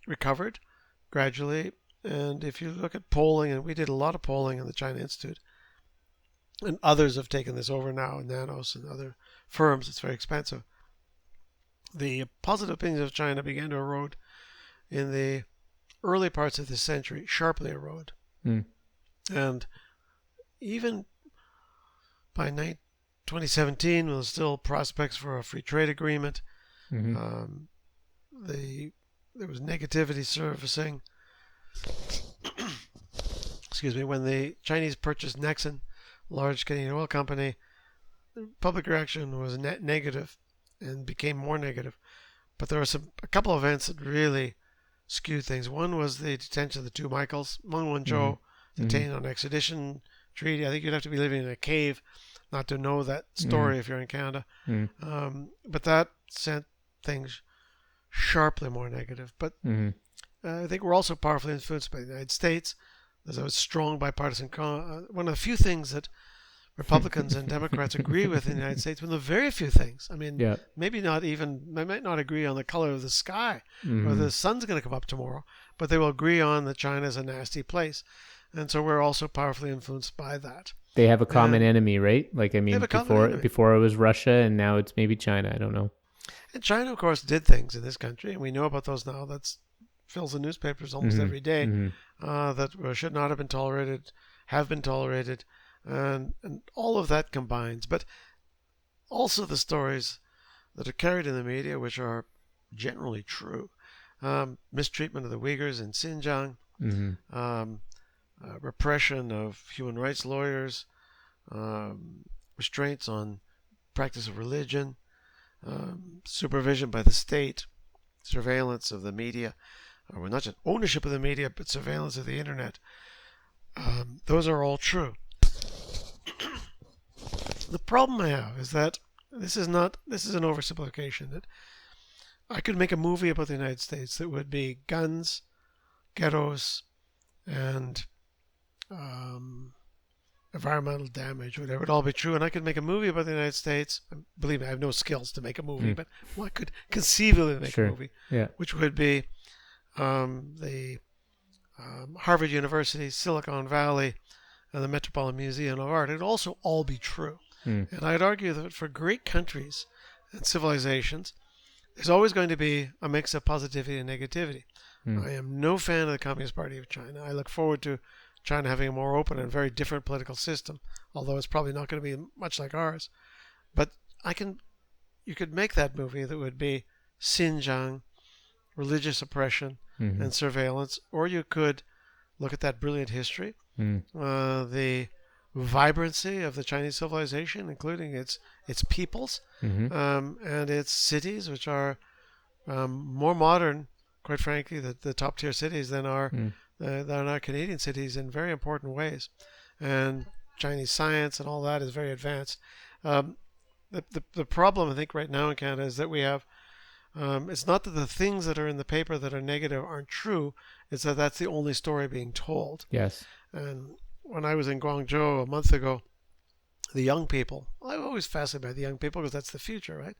Speaker 3: recovered gradually, and if you look at polling, and we did a lot of polling in the China Institute, and others have taken this over now, Nanos and other firms, it's very expensive. The positive opinions of China began to erode in the early parts of this century, sharply erode. And even by 2017, there was still prospects for a free trade agreement. There was negativity surfacing. Excuse me, when the Chinese purchased Nexen, large Canadian oil company, the public reaction was negative and became more negative. But there were a couple of events that really skewed things. One was the detention of the two Michaels. Meng Wanzhou, detained on extradition treaty. I think you'd have to be living in a cave not to know that story if you're in Canada. But that sent things sharply more negative. But I think we're also powerfully influenced by the United States. There's a strong bipartisan one of the few things that Republicans and Democrats agree with in the United States, one of the very few things. I mean, maybe not even, they might not agree on the color of the sky or the sun's going to come up tomorrow, but they will agree on that China is a nasty place. And so we're also powerfully influenced by that.
Speaker 2: They have a common enemy, right? Like, I mean, before it was Russia, and now it's maybe China. I don't know.
Speaker 3: And China, of course, did things in this country, and we know about those now. That fills the newspapers almost every day, that should not have been tolerated, have been tolerated, and all of that combines. But also the stories that are carried in the media, which are generally true. Mistreatment of the Uyghurs in Xinjiang, repression of human rights lawyers, restraints on practice of religion, supervision by the state, surveillance of the media, or not just ownership of the media, but surveillance of the internet. Those are all true. The problem I have is that this is an oversimplification. That I could make a movie about the United States that would be guns, ghettos, and environmental damage, whatever. It would all be true, and I could make a movie about the United States. Believe me, I have no skills to make a movie, but I could conceivably make a movie, which would be the Harvard University, Silicon Valley, and the Metropolitan Museum of Art. It would also all be true. And I'd argue that for great countries and civilizations, there's always going to be a mix of positivity and negativity. I am no fan of the Communist Party of China. I look forward to China having a more open and very different political system, although it's probably not going to be much like ours. But I can you could make that movie that would be Xinjiang, religious oppression and surveillance, or you could look at that brilliant history, the vibrancy of the Chinese civilization, including its peoples and its cities, which are more modern, quite frankly, the top tier cities than our Canadian cities in very important ways, and Chinese science and all that is very advanced. The problem I think right now in Canada is that we have it's not that the things that are in the paper that are negative aren't true, it's that that's the only story being told.
Speaker 2: Yes.
Speaker 3: And when I was in Guangzhou a month ago, the young people, I'm always fascinated by the young people because that's the future, right?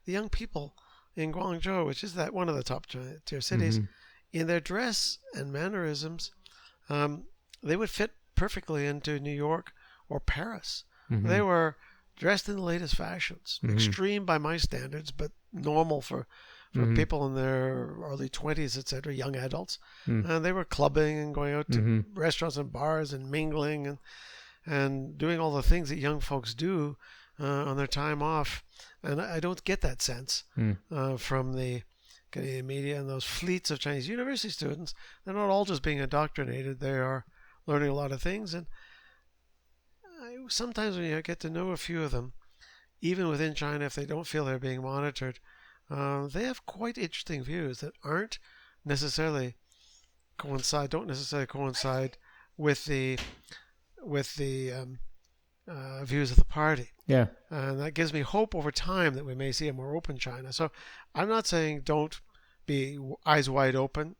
Speaker 3: The young people in Guangzhou, which is that one of the top tier cities, in their dress and mannerisms, they would fit perfectly into New York or Paris. They were dressed in the latest fashions, extreme by my standards, but normal for people in their early 20s, etc., young adults. And they were clubbing and going out to restaurants and bars and mingling and doing all the things that young folks do on their time off. And I don't get that sense from the Canadian media and those fleets of Chinese university students. They're not all just being indoctrinated. They are learning a lot of things. And sometimes when you get to know a few of them, even within China, if they don't feel they're being monitored, they have quite interesting views that don't necessarily coincide with the views of the party.
Speaker 2: Yeah.
Speaker 3: And that gives me hope over time that we may see a more open China. So I'm not saying don't be eyes wide open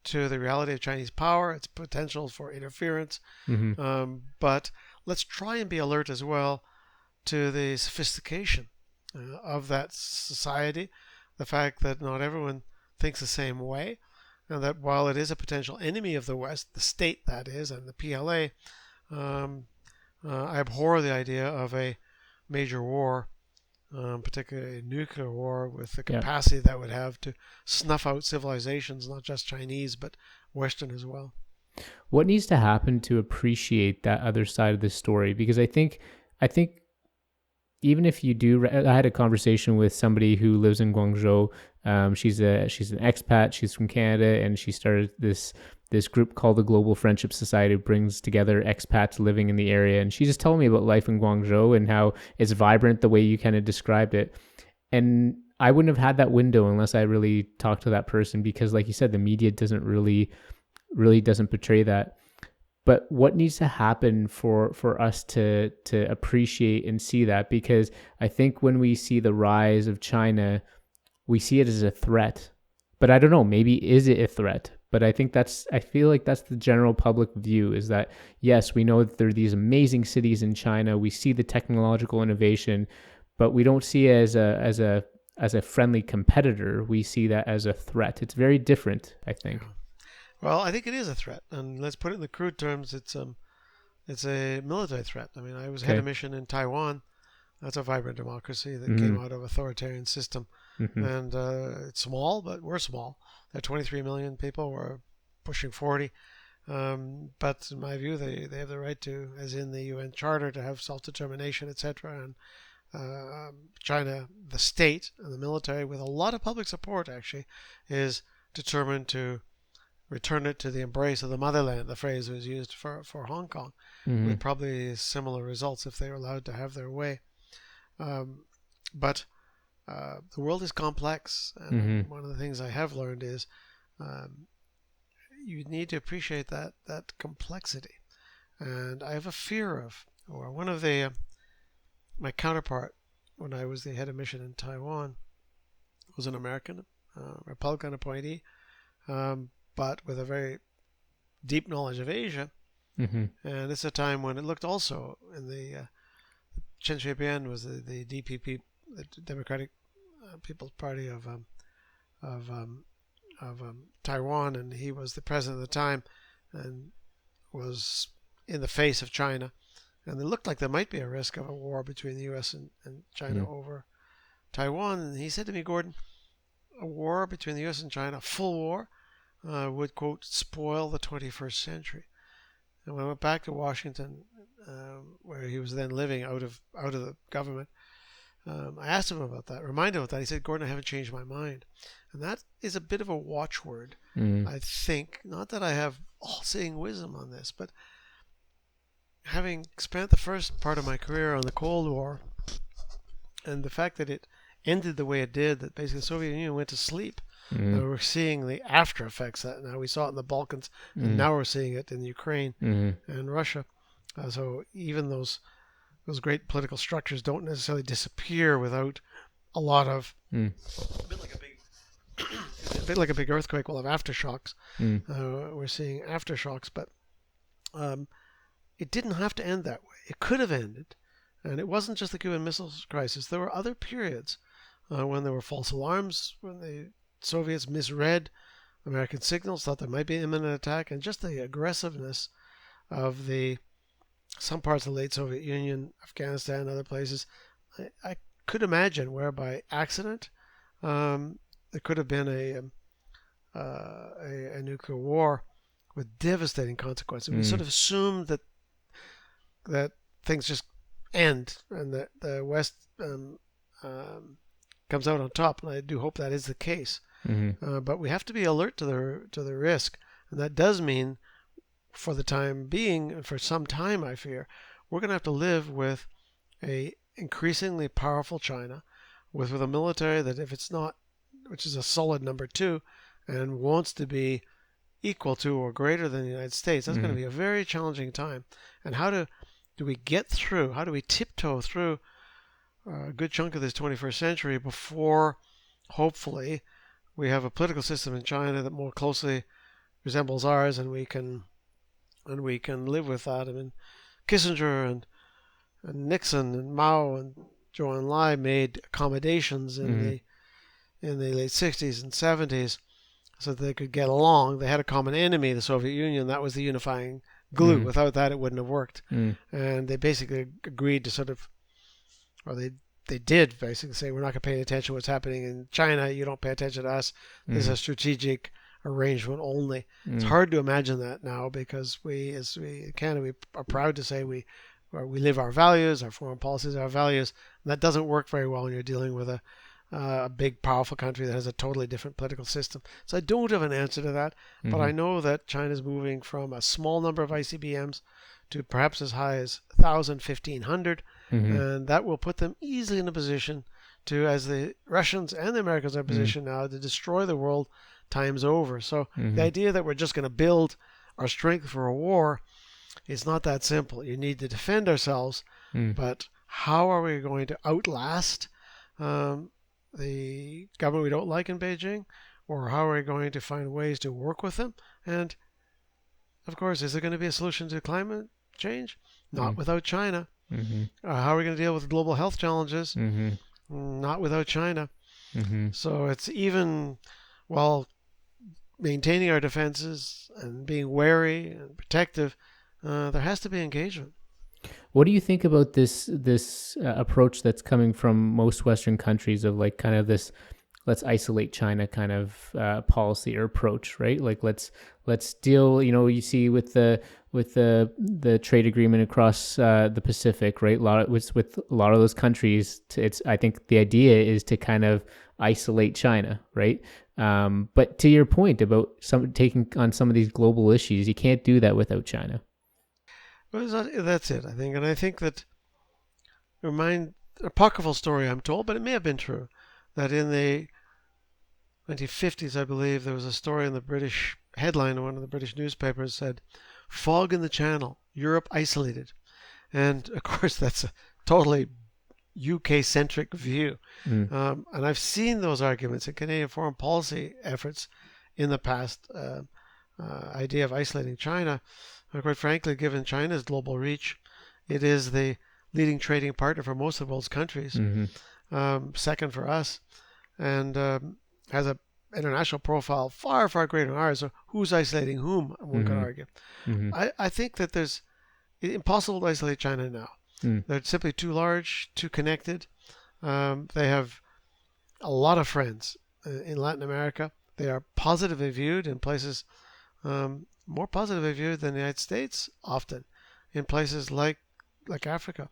Speaker 3: to the reality of Chinese power, its potential for interference, but let's try and be alert as well to the sophistication of that society, the fact that not everyone thinks the same way, and that while it is a potential enemy of the West, the state that is, and the PLA, I abhor the idea of a major war, particularly a nuclear war, with the capacity that would have to snuff out civilizations, not just Chinese, but Western as well.
Speaker 2: What needs to happen to appreciate that other side of the story? Because I think even if you do, I had a conversation with somebody who lives in Guangzhou. She's an expat. She's from Canada, and she started this group called the Global Friendship Society. It brings together expats living in the area, and she just told me about life in Guangzhou and how it's vibrant the way you kind of described it. And I wouldn't have had that window unless I really talked to that person, because, like you said, the media doesn't really doesn't portray that. But what needs to happen for us to appreciate and see that? Because I think when we see the rise of China, we see it as a threat. But I don't know, maybe is it a threat? But I feel like that's the general public view, is that, yes, we know that there are these amazing cities in China. We see the technological innovation, but we don't see it as a friendly competitor. We see that as a threat. It's very different, I think.
Speaker 3: Well, I think it is a threat, and let's put it in the crude terms. It's a military threat. I mean, I was head of mission in Taiwan. That's a vibrant democracy that came out of authoritarian system, and it's small, but we're small. There are 23 million people. We're pushing 40, but in my view, they have the right to, as in the UN Charter, to have self-determination, etc. And China, the state and the military, with a lot of public support, actually, is determined to return it to the embrace of the motherland. The phrase was used for Hong Kong, with probably similar results if they were allowed to have their way. But the world is complex, and one of the things I have learned is you need to appreciate that complexity. And I have a fear of, or one of my counterpart when I was the head of mission in Taiwan was an American Republican appointee, but with a very deep knowledge of Asia. And it's a time when it looked also in the Chen Shui-bian was the DPP, the Democratic People's Party of Taiwan, and he was the president at the time and was in the face of China. And it looked like there might be a risk of a war between the U.S. and China over Taiwan. And he said to me, Gordon, a war between the U.S. and China, full war, would, quote, spoil the 21st century. And when I went back to Washington, where he was then living out of the government, I asked him about that, reminded him of that. He said, Gordon, I haven't changed my mind. And that is a bit of a watchword, I think. Not that I have all-seeing wisdom on this, but having spent the first part of my career on the Cold War, and the fact that it ended the way it did, that basically the Soviet Union went to sleep, and we're seeing the after effects of that now. We saw it in the Balkans, and now we're seeing it in Ukraine and Russia. So even those great political structures don't necessarily disappear without a lot of a bit like a big earthquake. We'll have aftershocks. We're seeing aftershocks, but it didn't have to end that way. It could have ended, and it wasn't just the Cuban Missile Crisis. There were other periods when there were false alarms, when the Soviets misread American signals, thought there might be an imminent attack, and just the aggressiveness of some parts of the late Soviet Union, Afghanistan, other places. I could imagine where by accident there could have been a nuclear war with devastating consequences. We sort of assumed that things just end and that the West comes out on top, and I do hope that is the case. But we have to be alert to the risk, and that does mean, for the time being, and for some time, I fear, we're going to have to live with a increasingly powerful China, with a military that, if it's not, which is a solid number 2, and wants to be equal to or greater than the United States, that's going to be a very challenging time. And how do we get through? How do we tiptoe through a good chunk of this 21st century before, hopefully, we have a political system in China that more closely resembles ours, and we can live with that? I mean, Kissinger and Nixon and Mao and Zhou Enlai made accommodations in the late 60s and 70s so that they could get along. They had a common enemy, the Soviet Union. That was the unifying glue. Without that, it wouldn't have worked. And they basically agreed to sort of, or they did basically say, we're not going to pay attention to what's happening in China. You don't pay attention to us. This is a strategic arrangement only. It's hard to imagine that now, because we in Canada, we are proud to say we live our values, our foreign policies, our values. And that doesn't work very well when you're dealing with a big, powerful country that has a totally different political system. So I don't have an answer to that, but I know that China's moving from a small number of ICBMs to perhaps as high as 1,000, 1,500, and that will put them easily in a position to, as the Russians and the Americans are in a position now, to destroy the world times over. So the idea that we're just going to build our strength for a war is not that simple. You need to defend ourselves, but how are we going to outlast the government we don't like in Beijing, or how are we going to find ways to work with them? And of course, is there going to be a solution to climate change? Not without China. How are we going to deal with global health challenges? Not without China. So it's even while maintaining our defenses and being wary and protective, there has to be engagement.
Speaker 2: What do you think about this approach that's coming from most Western countries of like kind of this let's isolate China kind of policy or approach, right? Like let's deal, you see with the trade agreement across the Pacific, right? With a lot of those countries, I think the idea is to kind of isolate China, right? But to your point about taking on some of these global issues, you can't do that without China.
Speaker 3: Well, that's it, I think. And I think that apocryphal story, I'm told, but it may have been true, that in the 1950s, I believe, there was a story in the British headline in one of the British newspapers said, "Fog in the Channel, Europe isolated." And of course, that's a totally UK-centric view. And I've seen those arguments in Canadian foreign policy efforts in the past, idea of isolating China. Quite frankly, given China's global reach, it is the leading trading partner for most of the world's countries, second for us, and has an international profile far, far greater than ours. So who's isolating whom, one could argue. I think that it's impossible to isolate China now. They're simply too large, too connected. They have a lot of friends in Latin America. They are positively viewed in places, more positively viewed than the United States, often in places like Africa.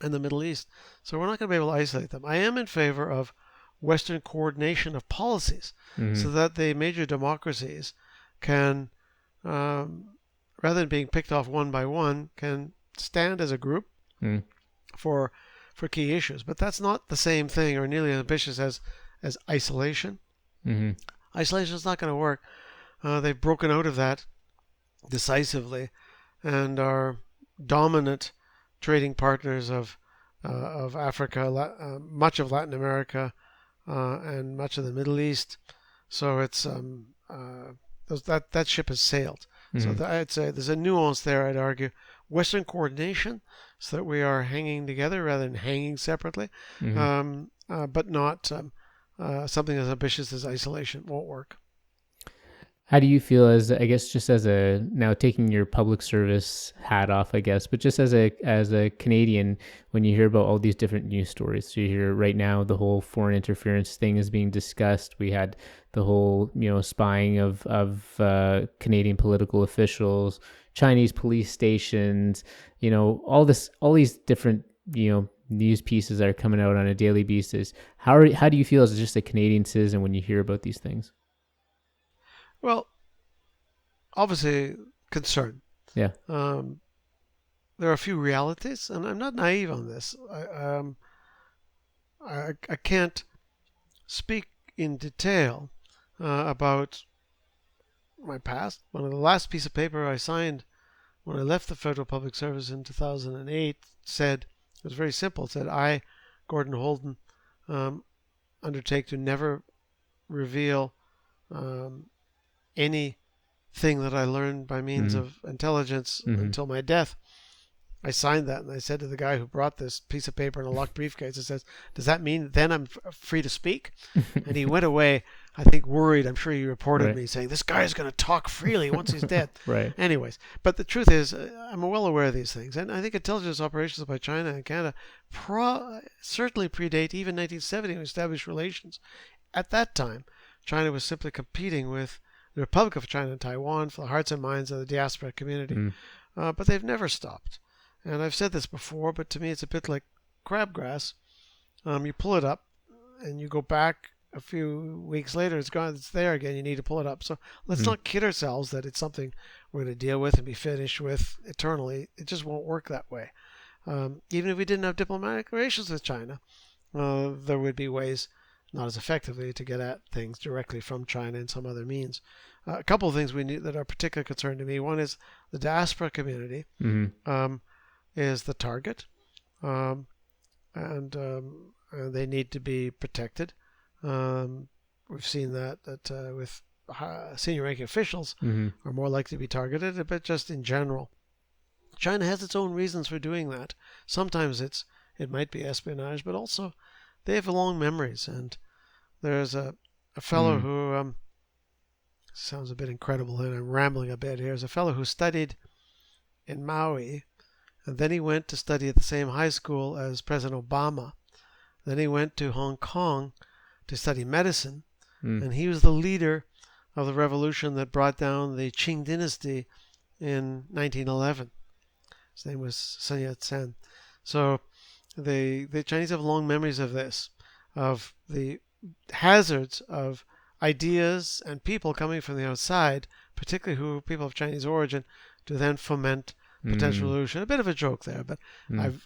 Speaker 3: and the Middle East. So we're not going to be able to isolate them. I am in favor of Western coordination of policies so that the major democracies can, rather than being picked off one by one, can stand as a group for key issues. But that's not the same thing or nearly as ambitious as isolation. Isolation is not going to work. They've broken out of that decisively and are dominant trading partners of Africa, much of Latin America, and much of the Middle East. So it's that ship has sailed. So I'd say there's a nuance there. I'd argue Western coordination, so that we are hanging together rather than hanging separately, but not something as ambitious as isolation won't work.
Speaker 2: How do you feel as, I guess, just as a, now taking your public service hat off, I guess, but just as a Canadian, when you hear about all these different news stories? So you hear right now the whole foreign interference thing is being discussed. We had the whole, spying of Canadian political officials, Chinese police stations, all these different, news pieces that are coming out on a daily basis. How do you feel as just a Canadian citizen when you hear about these things?
Speaker 3: Well, obviously concerned.
Speaker 2: Yeah.
Speaker 3: There are a few realities, and I'm not naive on this. I can't speak in detail about my past. One of the last piece of paper I signed when I left the Federal Public Service in 2008 said, it was very simple. It said, I, Gordon Houlden, undertake to never reveal anything that I learned by means of intelligence until my death. I signed that, and I said to the guy who brought this piece of paper in a locked briefcase, it says, does that mean then I'm free to speak? And he went away, I think, worried. I'm sure he reported me saying, this guy is going to talk freely once he's dead. Anyways, but the truth is, I'm well aware of these things. And I think intelligence operations by China and Canada certainly predate even 1970 when we established relations. At that time, China was simply competing with the Republic of China and Taiwan for the hearts and minds of the diaspora community. But they've never stopped. And I've said this before, but to me it's a bit like crabgrass. You pull it up and you go back a few weeks later, it's gone, it's there again, you need to pull it up. So let's not kid ourselves that it's something we're going to deal with and be finished with eternally. It just won't work that way. Even if we didn't have diplomatic relations with China, there would be ways, not as effectively, to get at things directly from China in some other means. A couple of things we need that are particular concern to me. One is the diaspora community is the target, and they need to be protected. We've seen that with senior ranking officials are more likely to be targeted, but just in general. China has its own reasons for doing that. Sometimes it might be espionage, but also they have long memories. And there's a fellow who sounds a bit incredible, and I'm rambling a bit here. There's a fellow who studied in Maui, and then he went to study at the same high school as President Obama. Then he went to Hong Kong to study medicine, and he was the leader of the revolution that brought down the Qing dynasty in 1911. His name was Sun Yat-sen. So the Chinese have long memories of this, of the hazards of ideas and people coming from the outside, particularly who are people of Chinese origin, to then foment potential revolution. A bit of a joke there, but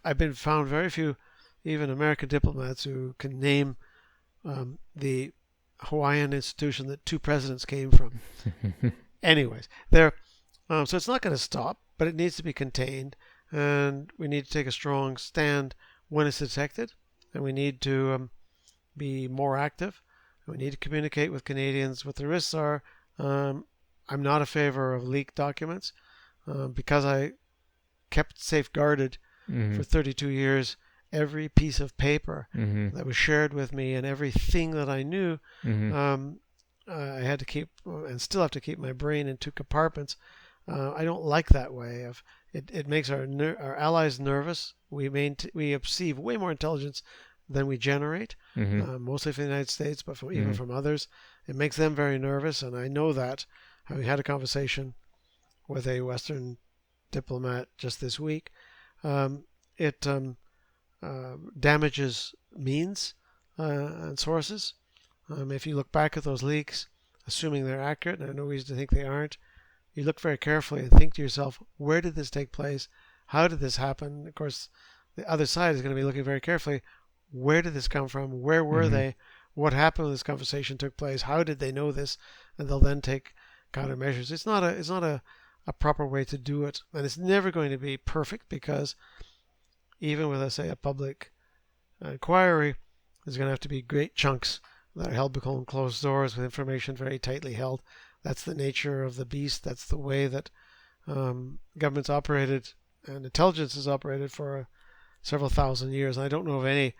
Speaker 3: I've been found very few, even American diplomats, who can name the Hawaiian institution that two presidents came from. Anyways, so it's not going to stop, but it needs to be contained, and we need to take a strong stand when it's detected, and we need to be more active. We need to communicate with Canadians what the risks are. I'm not a favor of leaked documents because I kept safeguarded for 32 years every piece of paper that was shared with me, and everything that I knew. I had to keep, and still have to keep, my brain in two compartments. I don't like that way. It makes our allies nervous. We receive way more intelligence than we generate, mostly from the United States, but even from others. It makes them very nervous, and I know that, having had a conversation with a Western diplomat just this week. damages means and sources. If you look back at those leaks, assuming they're accurate, and I have no reason to think they aren't, you look very carefully and think to yourself, where did this take place? How did this happen? Of course, the other side is going to be looking very carefully, where did this come from? Where were they? What happened when this conversation took place? How did they know this? And they'll then take countermeasures. It's not a proper way to do it, and it's never going to be perfect, because even with, say, a public inquiry, there's going to have to be great chunks that are held behind closed doors with information very tightly held. That's the nature of the beast. That's the way that governments operated and intelligence has operated for several thousand years. And I don't know of any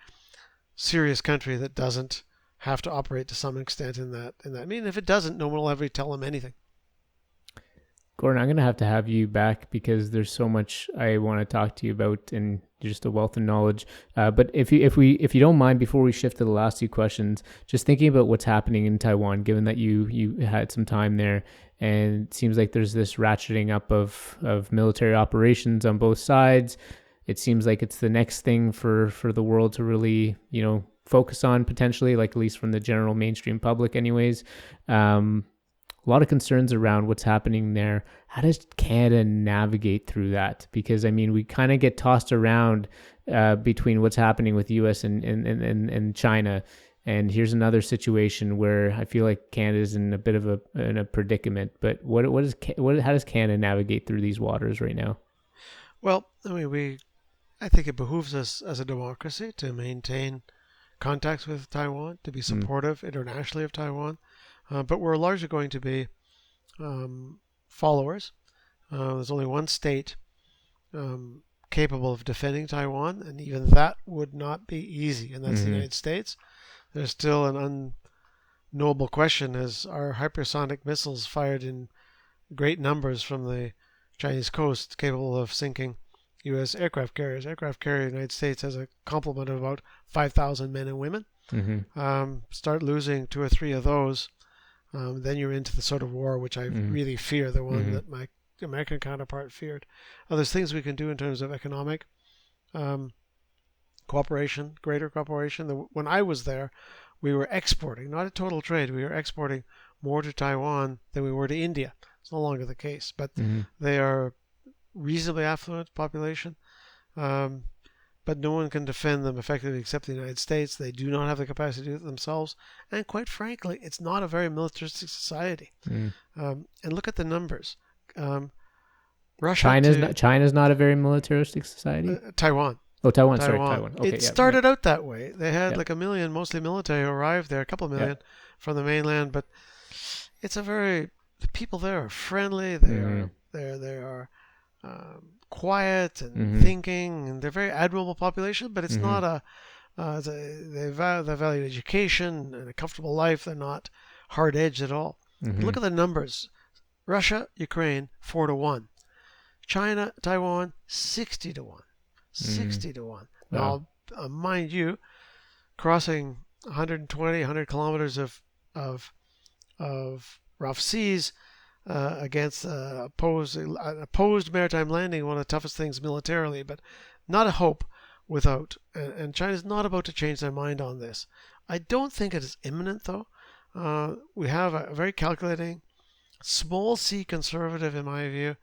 Speaker 3: serious country that doesn't have to operate to some extent in that. I mean, if it doesn't, no one will ever tell them anything.
Speaker 2: Gordon, I'm going to have you back, because there's so much I want to talk to you about, and you're just a wealth of knowledge. But if you don't mind, before we shift to the last two questions, just thinking about what's happening in Taiwan, given that you had some time there, and it seems like there's this ratcheting up of military operations on both sides. It seems like it's the next thing for the world to really, focus on, potentially, like at least from the general mainstream public anyways. A lot of concerns around what's happening there. How does Canada navigate through that? Because, I mean, we kind of get tossed around between what's happening with the U.S. and China. And here's another situation where I feel like Canada's in a bit of a predicament. But how does Canada navigate through these waters right now?
Speaker 3: Well, I mean, I think it behooves us as a democracy to maintain contacts with Taiwan, to be supportive internationally of Taiwan. But we're largely going to be followers. There's only one state capable of defending Taiwan, and even that would not be easy, and that's the United States. There's still an unknowable question: as are hypersonic missiles fired in great numbers from the Chinese coast capable of sinking U.S. aircraft carriers? Aircraft carrier in the United States has a complement of about 5,000 men and women. Start losing 2 or 3 of those, then you're into the sort of war which I really fear, the one that my American counterpart feared. There's things we can do in terms of economic cooperation, greater cooperation. When I was there, we were exporting, not a total trade, we were exporting more to Taiwan than we were to India. It's no longer the case, but they are reasonably affluent population. But no one can defend them effectively except the United States. They do not have the capacity to do it themselves. And quite frankly, it's not a very militaristic society. And look at the numbers.
Speaker 2: China's not a very militaristic society?
Speaker 3: Taiwan.
Speaker 2: Oh, Taiwan. Sorry, Taiwan. Okay,
Speaker 3: it started out that way. They had like 1 million, mostly military, who arrived there, a couple of million from the mainland. But it's the people there are friendly. They are quiet and thinking, and they're a very admirable population, but it's not they value education and a comfortable life. They're not hard-edged at all. Look at the numbers. Russia, Ukraine, 4-1. China, Taiwan, 60-1. 60-1. Wow. Now, mind you, crossing 100 kilometers of rough seas against opposed maritime landing, one of the toughest things militarily, but not a hope without. And China's not about to change their mind on this. I don't think it is imminent, though. We have a very calculating, small c conservative, in my view,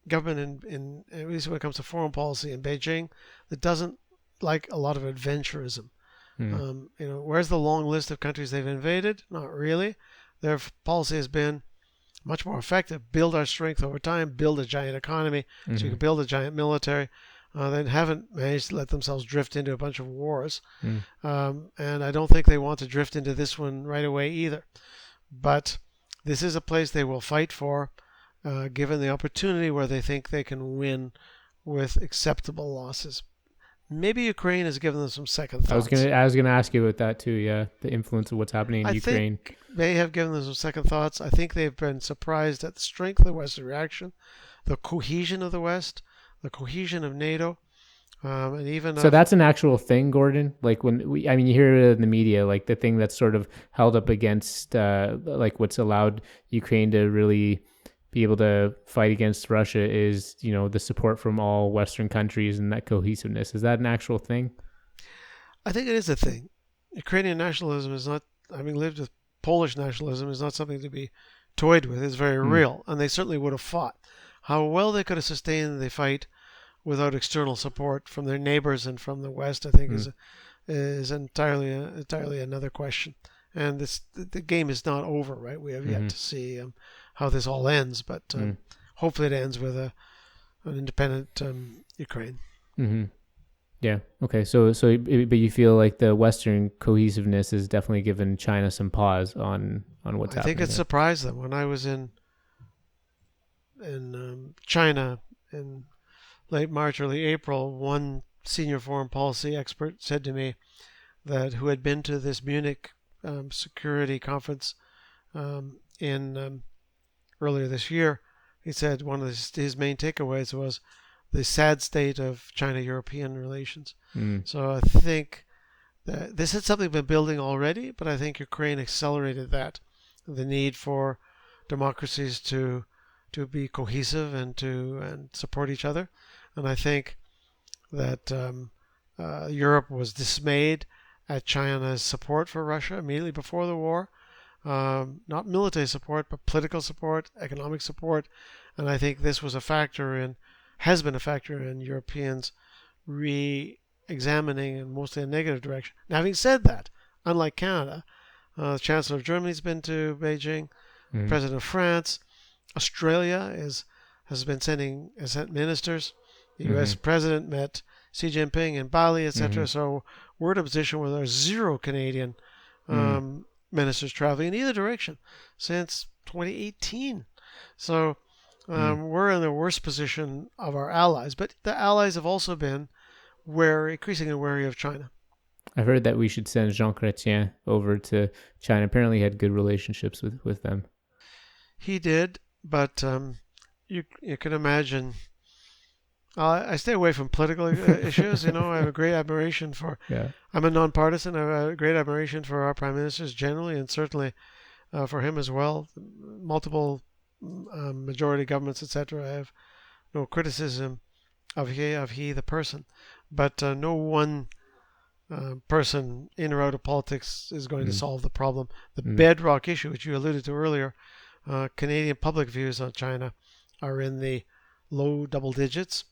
Speaker 3: government in at least when it comes to foreign policy in Beijing, that doesn't like a lot of adventurism. Where's the long list of countries they've invaded? Not really. Their policy has been much more effective. Build our strength over time, build a giant economy, so you can build a giant military. They haven't managed to let themselves drift into a bunch of wars. And I don't think they want to drift into this one right away either. But this is a place they will fight for, given the opportunity where they think they can win with acceptable losses. Maybe Ukraine has given them some second thoughts.
Speaker 2: I was gonna ask you about that too. Yeah, the influence of what's happening in Ukraine.
Speaker 3: I think they have given them some second thoughts. I think they've been surprised at the strength of the Western reaction, the cohesion of the West, the cohesion of NATO, and even.
Speaker 2: So that's an actual thing, Gordon. Like you hear it in the media, like the thing that's sort of held up against, like what's allowed Ukraine to really be able to fight against Russia is, the support from all Western countries and that cohesiveness. Is that an actual thing?
Speaker 3: I think it is a thing. Ukrainian nationalism is not, having lived with Polish nationalism, is not something to be toyed with. It's very real, and they certainly would have fought. How well they could have sustained the fight without external support from their neighbors and from the West, I think, is entirely another question. And the game is not over, right? We have yet to see how this all ends, but hopefully it ends with an independent Ukraine.
Speaker 2: Mm-hmm. Yeah. Okay. But you feel like the Western cohesiveness has definitely given China some pause on what's happening.
Speaker 3: I think it surprised them when I was in China in late March, early April. One senior foreign policy expert said to me that who had been to this Munich security conference in earlier this year, he said one of his main takeaways was the sad state of China-European relations. So I think that this had something been building already, but I think Ukraine accelerated that, the need for democracies to be cohesive and support each other. And I think that Europe was dismayed at China's support for Russia immediately before the war. Not military support, but political support, economic support. And I think this was has been a factor in Europeans re-examining in mostly a negative direction. Now, having said that, unlike Canada, the Chancellor of Germany's been to Beijing, President of France, Australia has sent ministers. The U.S. President met Xi Jinping in Bali, etc. So we're in a position where there's 0 Canadian ministers traveling in either direction since 2018. So we're in the worst position of our allies. But the allies have also been increasingly wary of China.
Speaker 2: I've heard that we should send Jean Chrétien over to China. Apparently he had good relationships with them.
Speaker 3: He did, but you can imagine. I stay away from political issues. I have a great admiration for. Yeah. I'm a nonpartisan. I have a great admiration for our prime ministers generally, and certainly for him as well. Multiple majority governments, etc. I have no criticism of he the person, but no one person in or out of politics is going to solve the problem. The bedrock issue, which you alluded to earlier, Canadian public views on China are in the low double digits.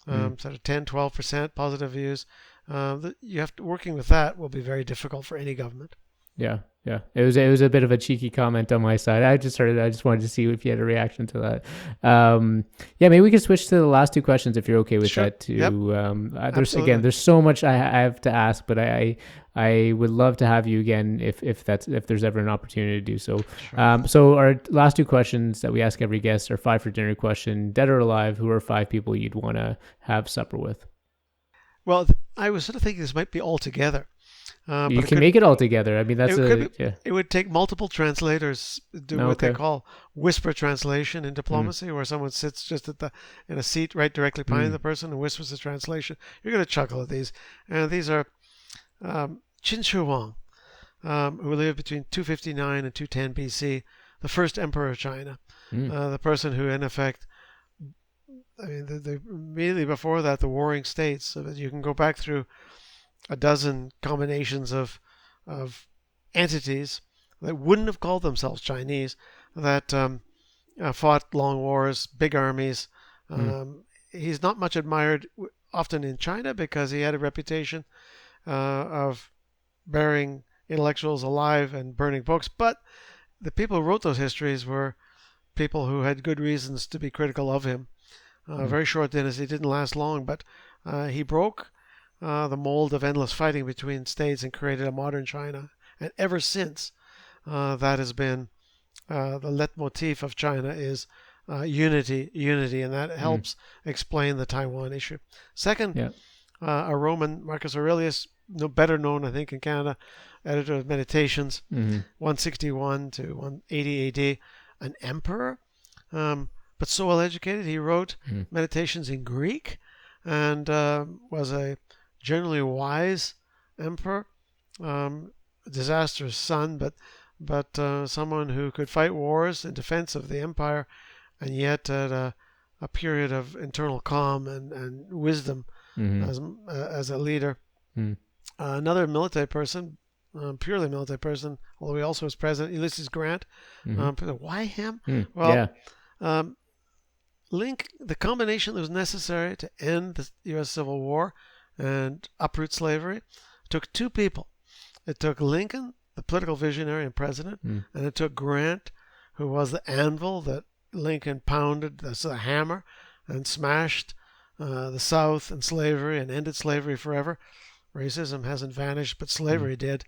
Speaker 3: Sort of 10, 12% positive views. Working with that will be very difficult for any government.
Speaker 2: Yeah. It was a bit of a cheeky comment on my side. I just wanted to see if you had a reaction to that. Maybe we could switch to the last 2 questions if you're okay with that too. Yep. There's so much I have to ask, but I would love to have you again if there's ever an opportunity to do so. Sure. So our last 2 questions that we ask every guest are 5 for dinner question: dead or alive, who are 5 people you'd want to have supper with?
Speaker 3: Well, I was sort of thinking this might be all together.
Speaker 2: You can make it all together. I mean,
Speaker 3: it would take multiple translators do what they call whisper translation in diplomacy, where someone sits just in a seat right directly behind the person and whispers the translation. You're going to chuckle at these. And these are Qin Shi Huang, who lived between 259 and 210 BC, the first emperor of China, the person who, in effect, immediately before that, the warring states. So that you can go back through a dozen combinations of entities that wouldn't have called themselves Chinese, that fought long wars, big armies. He's not much admired often in China because he had a reputation of burying intellectuals alive and burning books. But the people who wrote those histories were people who had good reasons to be critical of him. Very short dynasty, didn't last long, but he broke the mold of endless fighting between states and created a modern China. And ever since, that has been the leitmotif of China is unity, and that helps explain the Taiwan issue. Second, a Roman, Marcus Aurelius, better known, I think, in Canada, editor of Meditations, 161 to 180 AD, an emperor, but so well educated, he wrote Meditations in Greek and was a generally wise emperor, disastrous son, but someone who could fight wars in defense of the empire and yet at a period of internal calm and wisdom as a leader. Another military person, purely military person, although he also was president, Ulysses Grant. Why him? Well, the combination that was necessary to end the U.S. Civil War and uproot slavery took two people. It took Lincoln, the political visionary and president, and it took Grant, who was the anvil that Lincoln pounded, the hammer, and smashed the South and slavery and ended slavery forever. Racism hasn't vanished, but slavery did.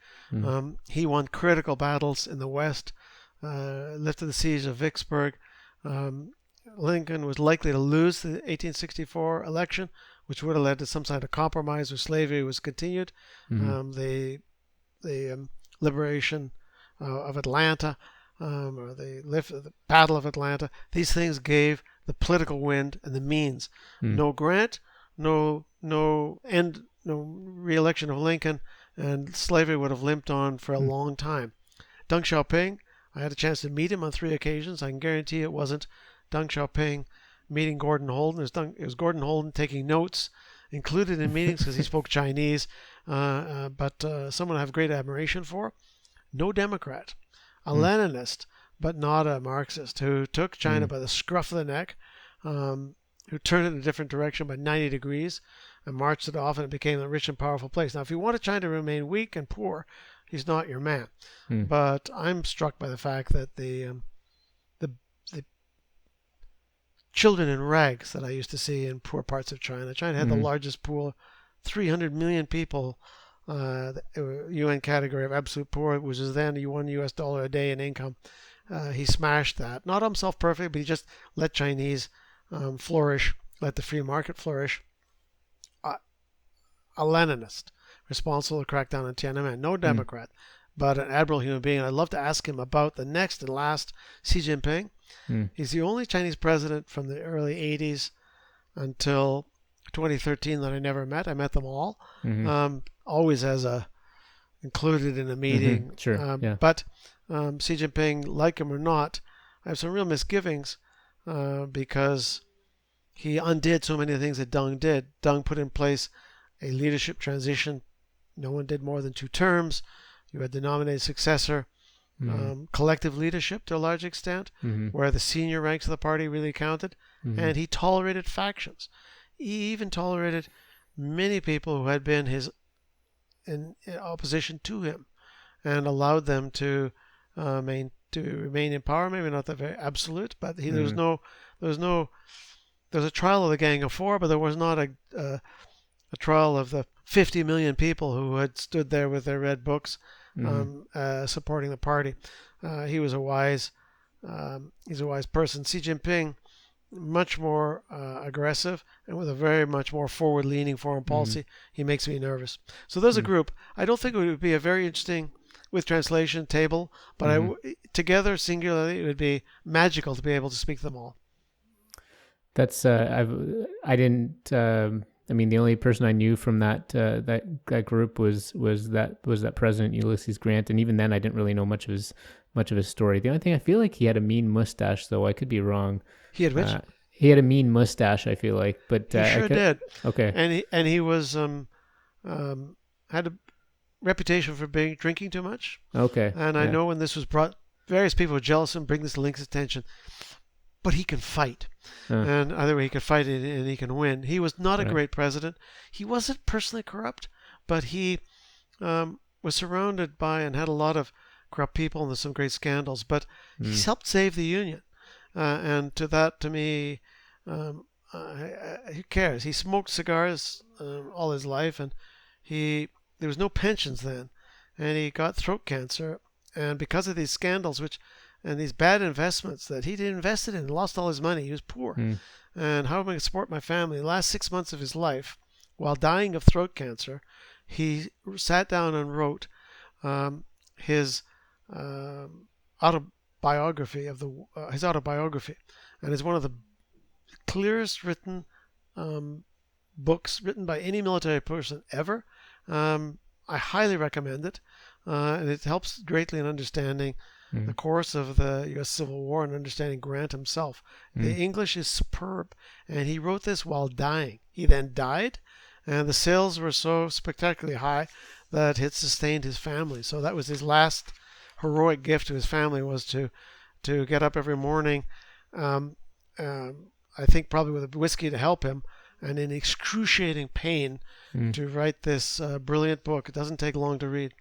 Speaker 3: He won critical battles in the West, lifted the siege of Vicksburg. Lincoln was likely to lose the 1864 election, which would have led to some sort of compromise where slavery was continued. The liberation of Atlanta, or the Battle of Atlanta, these things gave the political wind and the means. No Grant, no re-election of Lincoln, and slavery would have limped on for a long time. Deng Xiaoping, I had a chance to meet him on 3 occasions. I can guarantee it wasn't Deng Xiaoping meeting Gordon Houlden. It was Gordon Houlden taking notes, included in meetings because he spoke Chinese, but someone I have great admiration for. No Democrat, a Leninist, but not a Marxist, who took China by the scruff of the neck, who turned it in a different direction by 90 degrees and marched it off, and it became a rich and powerful place. Now, if you wanted China to remain weak and poor, he's not your man. But I'm struck by the fact that the children in rags that I used to see in poor parts of China. China had the largest pool, 300 million people, the UN category of absolute poor, which is then $1 a day in income. He smashed that. Not himself perfect, but he just let Chinese flourish, let the free market flourish. A Leninist, responsible to crack down on Tiananmen. No Democrat, but an admirable human being. I'd love to ask him about the next and last Xi Jinping. He's the only Chinese president from the early 80s until 2013 that I never met. I met them all, always as included in a meeting. But Xi Jinping, like him or not, I have some real misgivings because he undid so many things that Deng did. Deng put in place a leadership transition. No one did more than 2 terms. You had the nominated successor. Collective leadership to a large extent, where the senior ranks of the party really counted, and he tolerated factions. He even tolerated many people who had been in opposition to him, and allowed them to remain in power. Maybe not that very absolute, but there was a trial of the Gang of Four, but there was not a trial of the 50 million people who had stood there with their red books. Supporting the party. He's a wise person. Xi Jinping, much more aggressive and with a very much more forward-leaning foreign policy. He makes me nervous. So there's a group. I don't think it would be a very interesting, with translation, table, but together, singularly, it would be magical to be able to speak them all.
Speaker 2: That's I mean, the only person I knew from that group was that President Ulysses Grant, and even then, I didn't really know much of his story. The only thing, I feel like he had a mean mustache, though. I could be wrong.
Speaker 3: He had which?
Speaker 2: He had a mean mustache, I feel like, but
Speaker 3: he sure did.
Speaker 2: Okay,
Speaker 3: and he was had a reputation for drinking too much.
Speaker 2: Okay,
Speaker 3: and I know when this was brought, various people were jealous and bring this to Lincoln's attention. But he can fight, and either way he can fight and he can win. He was not a great president. He wasn't personally corrupt, but he was surrounded by and had a lot of corrupt people, and there's some great scandals. But he's helped save the Union, and to me, who cares? He smoked cigars all his life, and there was no pensions then, and he got throat cancer, and because of these scandals, and these bad investments that he'd invested in, lost all his money. He was poor. And how am I going to support my family? The last 6 months of his life, while dying of throat cancer, he sat down and wrote his autobiography. And it's one of the clearest written books written by any military person ever. I highly recommend it. And it helps greatly in understanding the course of the U.S. Civil War and understanding Grant himself. The English is superb, and he wrote this while dying. He then died, and the sales were so spectacularly high that it sustained his family. So that was his last heroic gift to his family, was to get up every morning, I think probably with a whiskey to help him, and in excruciating pain to write this brilliant book. It doesn't take long to read.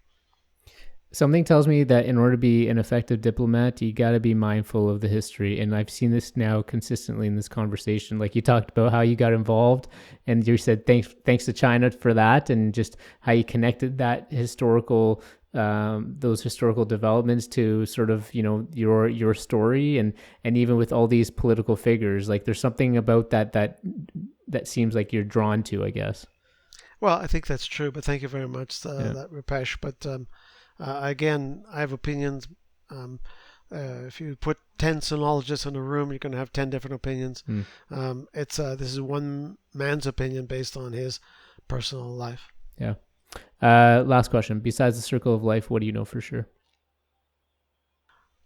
Speaker 2: Something tells me that in order to be an effective diplomat, you got to be mindful of the history. And I've seen this now consistently in this conversation. Like, you talked about how you got involved, and you said thanks to China for that, and just how you connected that historical those historical developments to sort of, you know, your story, and even with all these political figures. Like, there's something about that seems like you're drawn to, I guess.
Speaker 3: Well, I think that's true, but thank you very much, that Rupesh. But again, I have opinions. If you put 10 sinologists in a room, you're going to have 10 different opinions. This is one man's opinion based on his personal life.
Speaker 2: Yeah. Last question. Besides the circle of life, what do you know for sure?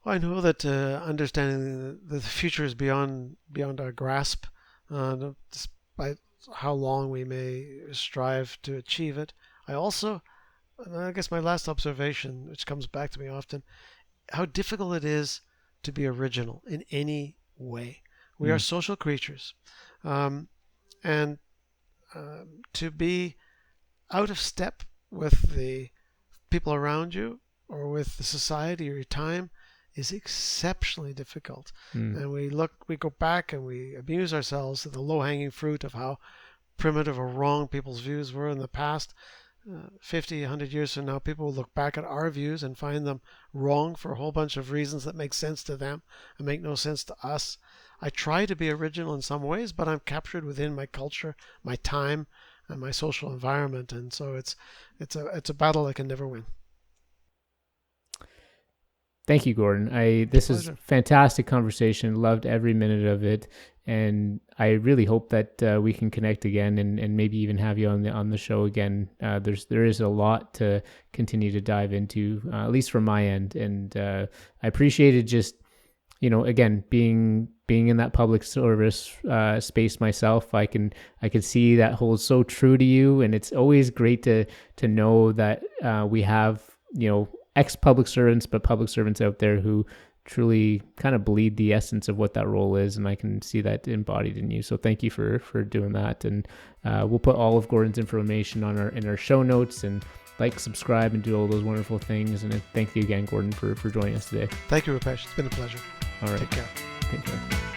Speaker 3: Well, I know that understanding that the future is beyond our grasp, despite how long we may strive to achieve it. I guess my last observation, which comes back to me often, how difficult it is to be original in any way. We are social creatures, and to be out of step with the people around you or with the society or your time is exceptionally difficult. And we go back and we amuse ourselves at the low-hanging fruit of how primitive or wrong people's views were in the past. 50, 100 years from now, people will look back at our views and find them wrong for a whole bunch of reasons that make sense to them and make no sense to us. I try to be original in some ways, but I'm captured within my culture, my time, and my social environment, and so it's a battle I can never win.
Speaker 2: Thank you, Gordon. This is a fantastic conversation. Loved every minute of it, and I really hope that we can connect again, and maybe even have you on the show again. There is a lot to continue to dive into, at least from my end, and I appreciated just, you know, again, being in that public service space myself. I can see that holds so true to you, and it's always great to know that we have, you know, ex-public servants, but public servants out there who truly kind of bleed the essence of what that role is, and I can see that embodied in you. So thank you for doing that, and we'll put all of Gordon's information in our show notes, and subscribe, and do all those wonderful things. And thank you again, Gordon, for joining us today.
Speaker 3: Thank you, Rupesh. It's been a pleasure.
Speaker 2: All right.
Speaker 3: Take care.
Speaker 2: Take care.